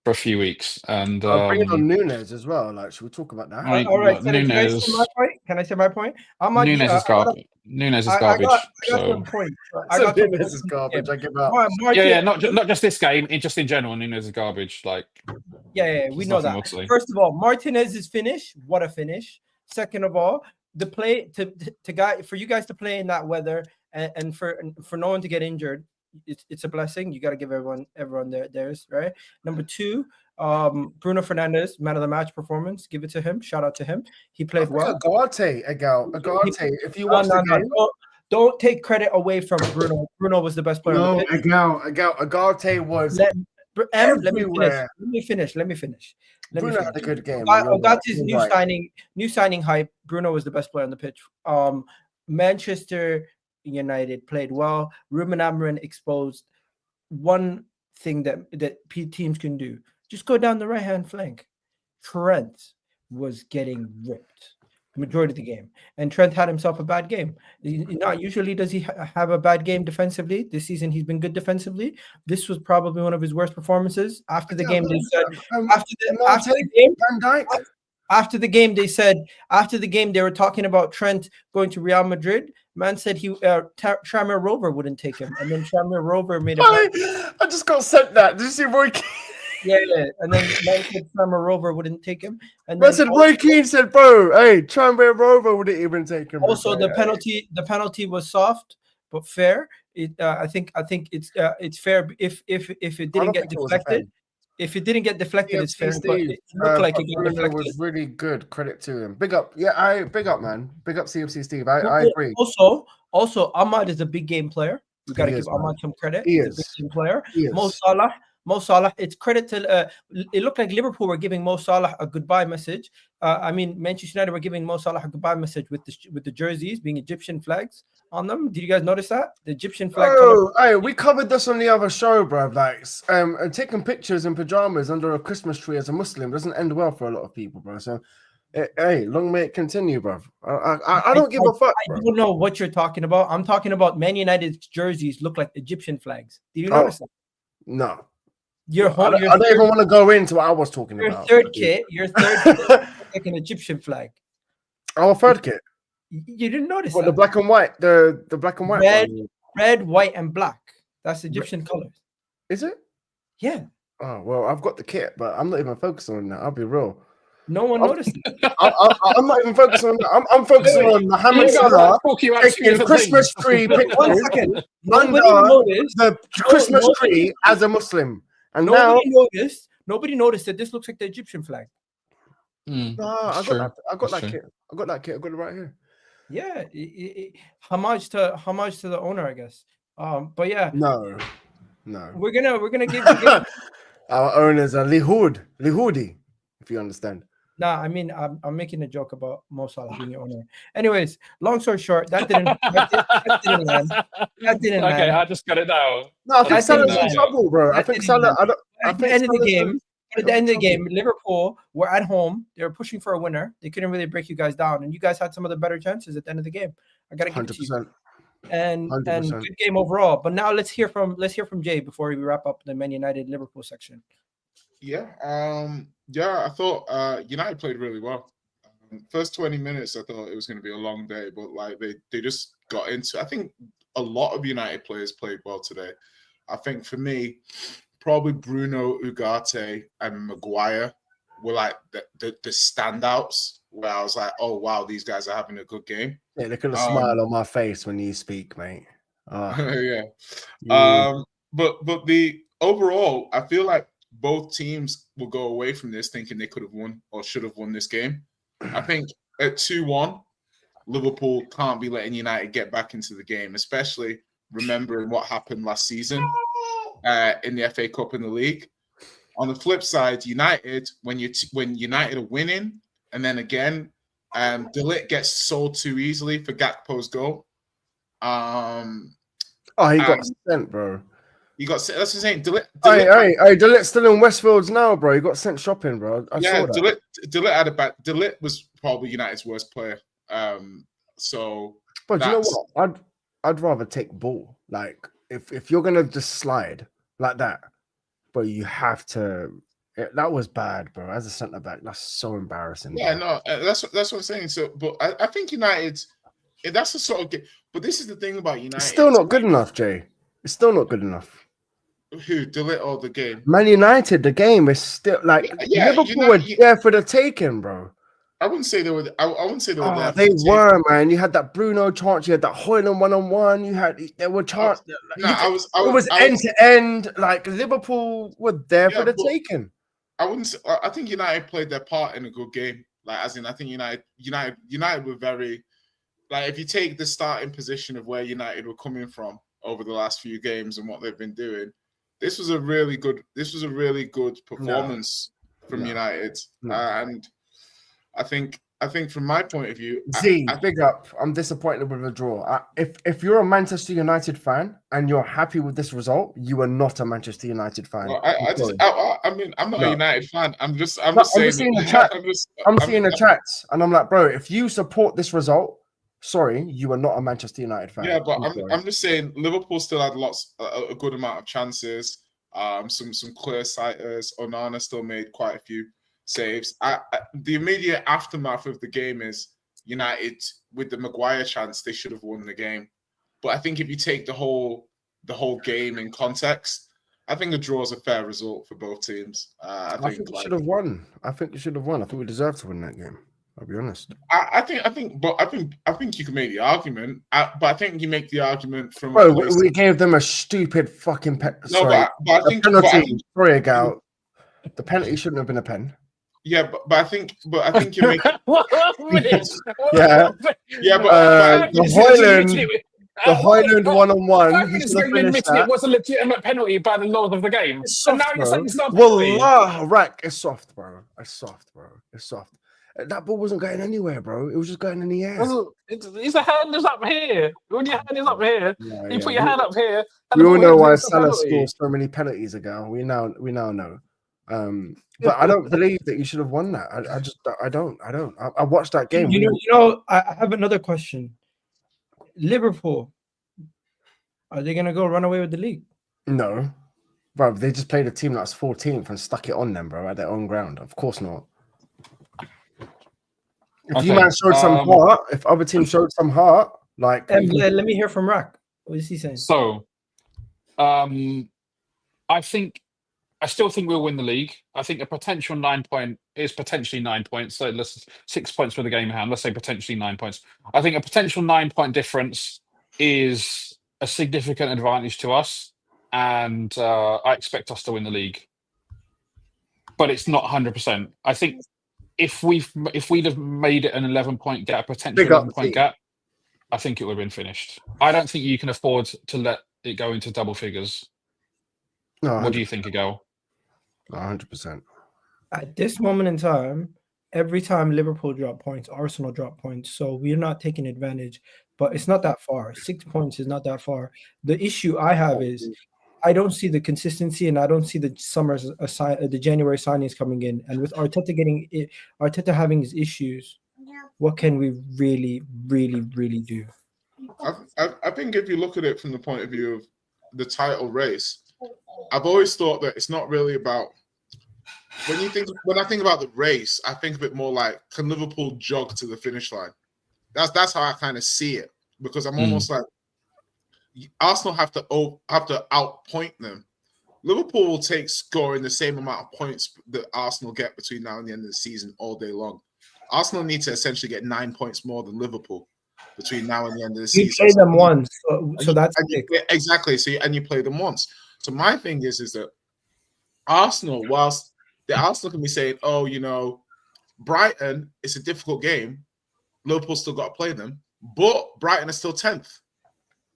a few weeks. And Bringing on Nunes as well. Like, should we talk about that? I mean, All right, so can I Nunes- say my point? Can I say my point? Nunes is garbage. Nunes is garbage. I got so. some points. I So got some Nunes points. is garbage. I give up. Yeah, not just this game. Just in general, Nunes is garbage. Like, Yeah, we there's know nothing that. more to say. First of all, Martinez's finish, what a finish. Second of all, the play for you guys to play in that weather and for no one to get injured, it's a blessing. You got to give everyone theirs, right? Number two, Bruno Fernandes, man of the match performance. Give it to him. Shout out to him. He played well. Agate. If you watch the game, don't take credit away from Bruno. Bruno was the best player. on the pitch. Agate was Let me everywhere. finish. Bruno had a good game. Ogate's You're right. new signing hype. Bruno was the best player on the pitch. Manchester United played well. Ruben Amorim exposed one thing that teams can do. Just go down the right hand flank. Trent was getting ripped majority of the game, and Trent had himself a bad game. Not usually does he have a bad game defensively. This season he's been good defensively. This was probably one of his worst performances. After the game, they said after the game they were talking about Trent going to Real Madrid. Man said Tranmere Rover wouldn't take him, and then Tranmere Rover made it. I just got sent that. Did you see Roy Keane? Yeah. And then man said Tranmere Rover wouldn't take him. And I then said Roy Keane said, "Bro, hey, Tranmere Rover wouldn't even take him." also the penalty was soft but fair. I think it's fair if it didn't get deflected. If it didn't get deflected, it's fair. But it looked like it got Bruno deflected. was really good. Credit to him. Big up. Yeah, big up, man. Big up CFC Steve. I agree. Also, Ahmad is a big game player. We got to give Ahmad some credit. He's a big game player. Mo Salah, it's credit to it looked like Liverpool were giving Mo Salah a goodbye message. Manchester United were giving Mo Salah a goodbye message with the jerseys being Egyptian flags on them. Did you guys notice that? The Egyptian flag. Oh, hey, we covered this on the other show, bro. Like, and taking pictures in pajamas under a Christmas tree as a Muslim doesn't end well for a lot of people, bro. So Hey, long may it continue, bro. I don't give a fuck, I bro. don't know what you're talking about. I'm talking about Man United's jerseys look like Egyptian flags. Did you notice that? No. Your whole, I don't even want to go into what I was talking your about. third kit looks like an Egyptian flag. Our third kit. You didn't notice What, that? the black and white, the black and white one. Red, white, and black. That's Egyptian colors. Is it? Yeah. Oh well, I've got the kit, but I'm not even focusing on that. I'll be real. No one noticed it. I'm not even focusing on that. I'm focusing on Mohamed Salah taking Christmas tree pictures. 1 second. Under the Christmas tree as a Muslim, and nobody noticed that this looks like the Egyptian flag. I got that kit. I got it right here. Yeah, homage to the owner, I guess. But yeah, no. We're gonna give our owners are Lihoudi, if you understand. Nah, I mean, I'm making a joke about Mo Salah being your owner. Anyways, long story short, that didn't land. That didn't land. Okay, I just got it now. No, I think Salah's in trouble, bro. I think Salah. At the end of the game, Liverpool were at home. They were pushing for a winner. They couldn't really break you guys down, and you guys had some of the better chances at the end of the game. I gotta give it to you. And good game overall. But now let's hear from Jay before we wrap up the Man United Liverpool section. Yeah, I thought United played really well. First 20 minutes, I thought it was going to be a long day, but like they just got into. I think a lot of United players played well today. I think for me, probably Bruno, Ugarte, and Maguire were like the standouts. Where I was like, oh wow, these guys are having a good game. Yeah, look at the smile on my face when you speak, mate. Yeah. But the overall, I feel like both teams will go away from this thinking they could have won or should have won this game. I think at 2-1, Liverpool can't be letting United get back into the game, especially remembering what happened last season in the FA Cup and the league. On the flip side, United, when United are winning, and then again, De Ligt gets sold too easily for Gakpo's goal. He got sent, bro. You got that's what I'm saying. De Ligt's still in Westfields now, bro. He got sent shopping, bro. I saw that. De Ligt had a bad. De Ligt was probably United's worst player. But you know what? I'd rather take ball. Like if you're gonna just slide like that, but you have to. That was bad, bro. As a centre back, that's so embarrassing. Yeah, bro. no, that's what I'm saying. So, but I think United. That's the sort of game. But this is the thing about United. It's still not good enough, Jay. It's still not good enough. Who, De Ligt or the game? Man United, the game is still like Liverpool were there for the taking, bro. I wouldn't say they were. I wouldn't say they were there. They were, man. You had that Bruno chance. You had that Højlund 1-on-1. There were chances. It was end to end. Like Liverpool were there for the taking. I wouldn't. I think United played their part in a good game. Like as in, I think United were very. Like if you take the starting position of where United were coming from over the last few games and what they've been doing. This was a really good performance from United, and I think from my point of view, big up. I'm disappointed with the draw. If you're a Manchester United fan and you're happy with this result, you are not a Manchester United fan. Well, I mean, I'm not a United fan. I'm seeing the chat. I'm seeing the chats, and I'm like, bro, if you support this result. Sorry, you are not a Manchester United fan. Yeah, but I'm just saying Liverpool still had a good amount of chances. Some clear sighters. Onana still made quite a few saves. The immediate aftermath of the game is United with the Maguire chance. They should have won the game. But I think if you take the whole game in context, I think a draw is a fair result for both teams. I think we should have won. I think we should have won. I think we deserved to win that game. I'll be honest. I think you can make the argument, but I think you make the argument from. Bro, we gave them a stupid fucking penalty. Sorry, Gal. The penalty shouldn't have been a pen. Yeah, but I think you make. Yeah. The Højlund 1-on-1. It was a legitimate penalty by the laws of the game. It's soft, now you're saying it's not. It's soft, bro. It's soft. That ball wasn't going anywhere, bro. It was just going in the air. His hand is up here. When your hand is up here, you put your hand up here. We all know why Salah scores so many penalties ago. We now know. But I don't believe that you should have won that. I don't. I watched that game. I have another question. Liverpool, are they gonna go run away with the league? No, bro. They just played a team that's 14th and stuck it on them, bro, at their own ground. Of course not. If you man showed some heart, if other teams showed some heart, like let me hear from Rack. What is he saying? So, I still think we'll win the league. I think a potential 9 point is potentially 9 points. So let's 6 points for the game in hand. Let's say potentially 9 points. I think a potential 9 point difference is a significant advantage to us, and I expect us to win the league. But it's not 100%. I think if we'd have made it an 11-point gap, potential 11-point gap, I think it would have been finished. I don't think you can afford to let it go into double figures. No, what do you think, Agal? 100%. At this moment in time, every time Liverpool drop points, Arsenal drop points. So we're not taking advantage, but it's not that far. 6 points is not that far. The issue I have is I don't see the consistency, and I don't see the the January signings coming in. And with Arteta having his issues, what can we really, really, really do? I think if you look at it from the point of view of the title race, I've always thought that it's not really about when I think about the race, I think of it more like, can Liverpool jog to the finish line? That's how I kind of see it, because I'm almost like Arsenal have to outpoint them. Liverpool will take scoring the same amount of points that Arsenal get between now and the end of the season all day long. Arsenal need to essentially get 9 points more than Liverpool between now and the end of the season. You play them once, so that's exactly. So you play them once. So my thing is that Arsenal, whilst the Arsenal can be saying, "Oh, you know, Brighton, it's a difficult game," Liverpool still got to play them, but Brighton are still 10th.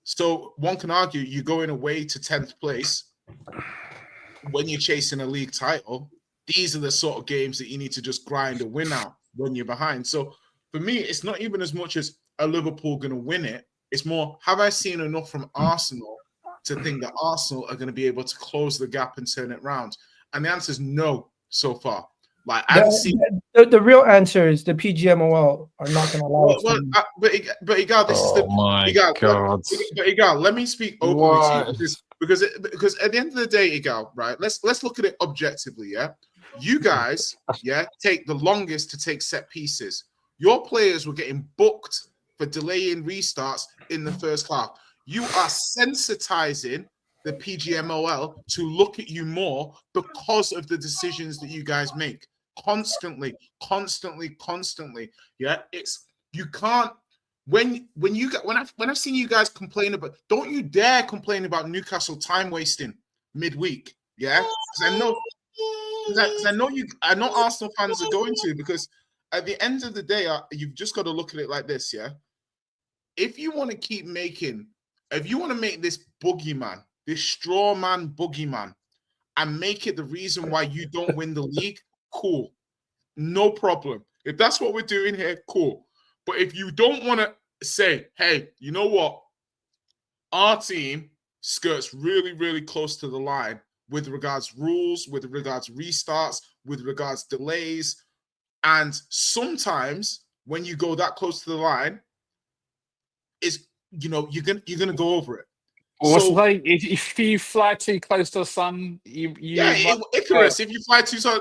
So one can argue you're going away to 10th place when you're chasing a league title. These are the sort of games that you need to just grind and win out when you're behind. So for me, it's not even as much as are Liverpool going to win it. It's more, have I seen enough from Arsenal to think that Arsenal are going to be able to close the gap and turn it round? And the answer is no so far. Like I haven't seen the real answer is the PGMOL are not going to allow us. But Igal, this is the God. But Igal, let me speak openly to you because at the end of the day, Igal, right? Let's look at it objectively. Yeah, you guys, take the longest to take set pieces. Your players were getting booked for delaying restarts in the first half. You are sensitizing the PGMOL to look at you more because of the decisions that you guys make constantly. Yeah, it's you can't when I've seen you guys complain about, don't you dare complain about Newcastle time wasting midweek. Yeah, because I know Arsenal fans are going to, because at the end of the day, you've just got to look at it like this. Yeah, if you want to make this boogeyman, this straw man boogeyman, and make it the reason why you don't win the league, cool. No problem. If that's what we're doing here, cool. But if you don't want to say, hey, you know what? Our team skirts really, really close to the line with regards rules, with regards restarts, with regards delays. And sometimes when you go that close to the line, you're gonna go over it. So, if you fly too close to the sun, Icarus. If you fly too so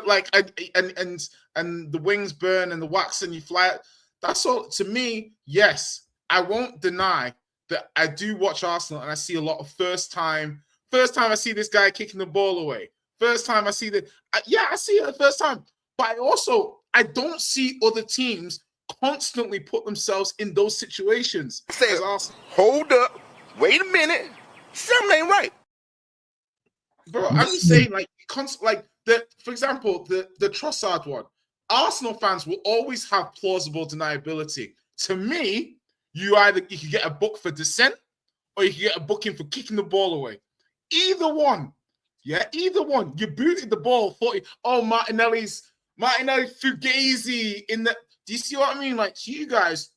and the wings burn and the wax and you fly, that's all. To me, yes, I won't deny that I do watch Arsenal and I see a lot of first time I see this guy kicking the ball away. First time I see I see it the first time. But I don't see other teams constantly put themselves in those situations. Hold up, wait a minute. Something ain't right, bro. I'm just saying, for example, the Trossard one. Arsenal fans will always have plausible deniability. To me, you can get a book for dissent, or you can get a booking for kicking the ball away. Either one, either one. You booted the ball 40. Oh, Martinelli Fugazi in the. Do you see what I mean? Like, to you guys,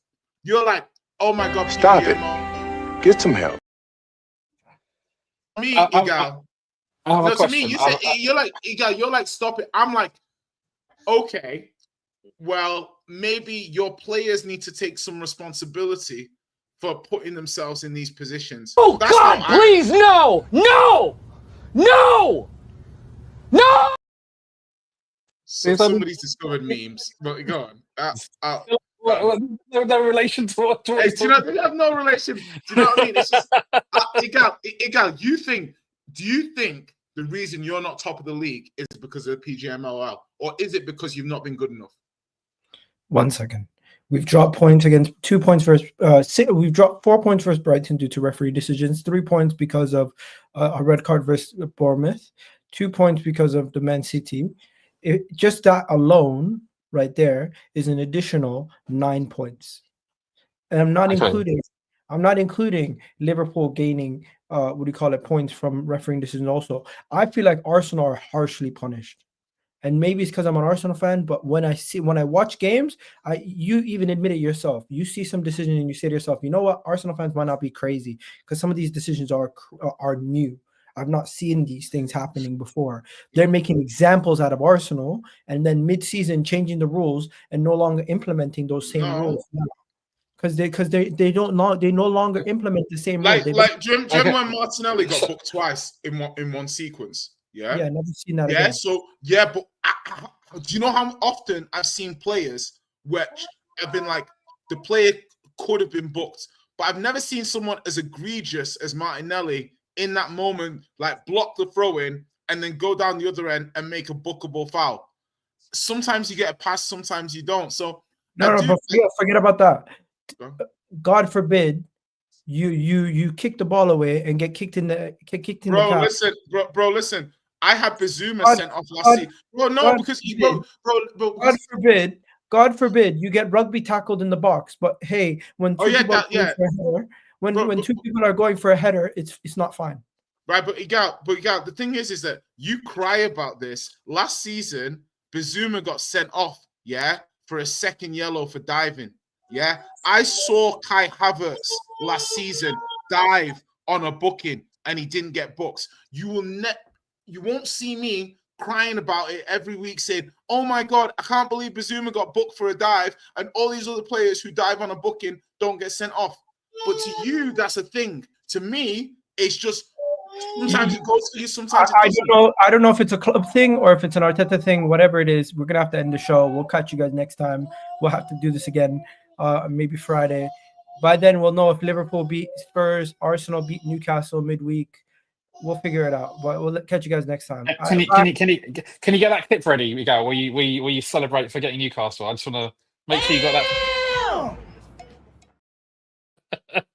you're like, oh my God, stop it. Get some help. Me, Igal, I have a No, to me, question. you're like, stop it. I'm like, okay, well, maybe your players need to take some responsibility for putting themselves in these positions. Oh, God, please, no! No! No! No! So somebody's discovered memes, but go on. No relation to what Hey, do you know, they have no relation. Do you know what I mean? It's just, Igal, do you think the reason you're not top of the league is because of the PGMOL, or is it because you've not been good enough? 1 second. We've dropped points against 2 points versus we've dropped 4 points versus Brighton due to referee decisions, 3 points because of a red card versus Bournemouth, 2 points because of the Man City. Just that alone right there is an additional 9 points. And I'm not including Liverpool gaining points from refereeing decisions also. I feel like Arsenal are harshly punished. And maybe it's because I'm an Arsenal fan, but when I watch games, you even admit it yourself. You see some decision and you say to yourself, you know what? Arsenal fans might not be crazy because some of these decisions are new. I've not seen these things happening before. They're making examples out of Arsenal and then mid-season changing the rules and no longer implementing those same rules. Because they no longer implement the same like rule. like Jim when Martinelli got booked twice in one sequence. Yeah, never seen that. Yeah, again. so yeah, but do you know how often I've seen players which have been like the player could have been booked, but I've never seen someone as egregious as Martinelli in that moment, like block the throw in and then go down the other end and make a bookable foul. Sometimes you get a pass, sometimes you don't. So forget about that. God forbid you kick the ball away and get kicked in the Bro, listen. I had Bazuma sent off last season. Bro, no, because God forbid you get rugby tackled in the box. But hey, when two people are going for a header, it's not fine. Right, but Igal, the thing is that you cry about this. Last season, Bazuma got sent off, for a second yellow for diving. Yeah, I saw Kai Havertz last season dive on a booking and he didn't get booked. You won't see me crying about it every week saying, oh my God, I can't believe Bazuma got booked for a dive and all these other players who dive on a booking don't get sent off. But to you, that's a thing. To me, it's just sometimes it goes for you, sometimes it doesn't. I don't know if it's a club thing or if it's an Arteta thing, whatever it is. We're going to have to end the show. We'll catch you guys next time. We'll have to do this again, maybe Friday. By then, we'll know if Liverpool beat Spurs, Arsenal beat Newcastle midweek. We'll figure it out. But we'll catch you guys next time. Can you get that clip ready? We go. Will you celebrate for getting Newcastle? I just want to make sure you got that.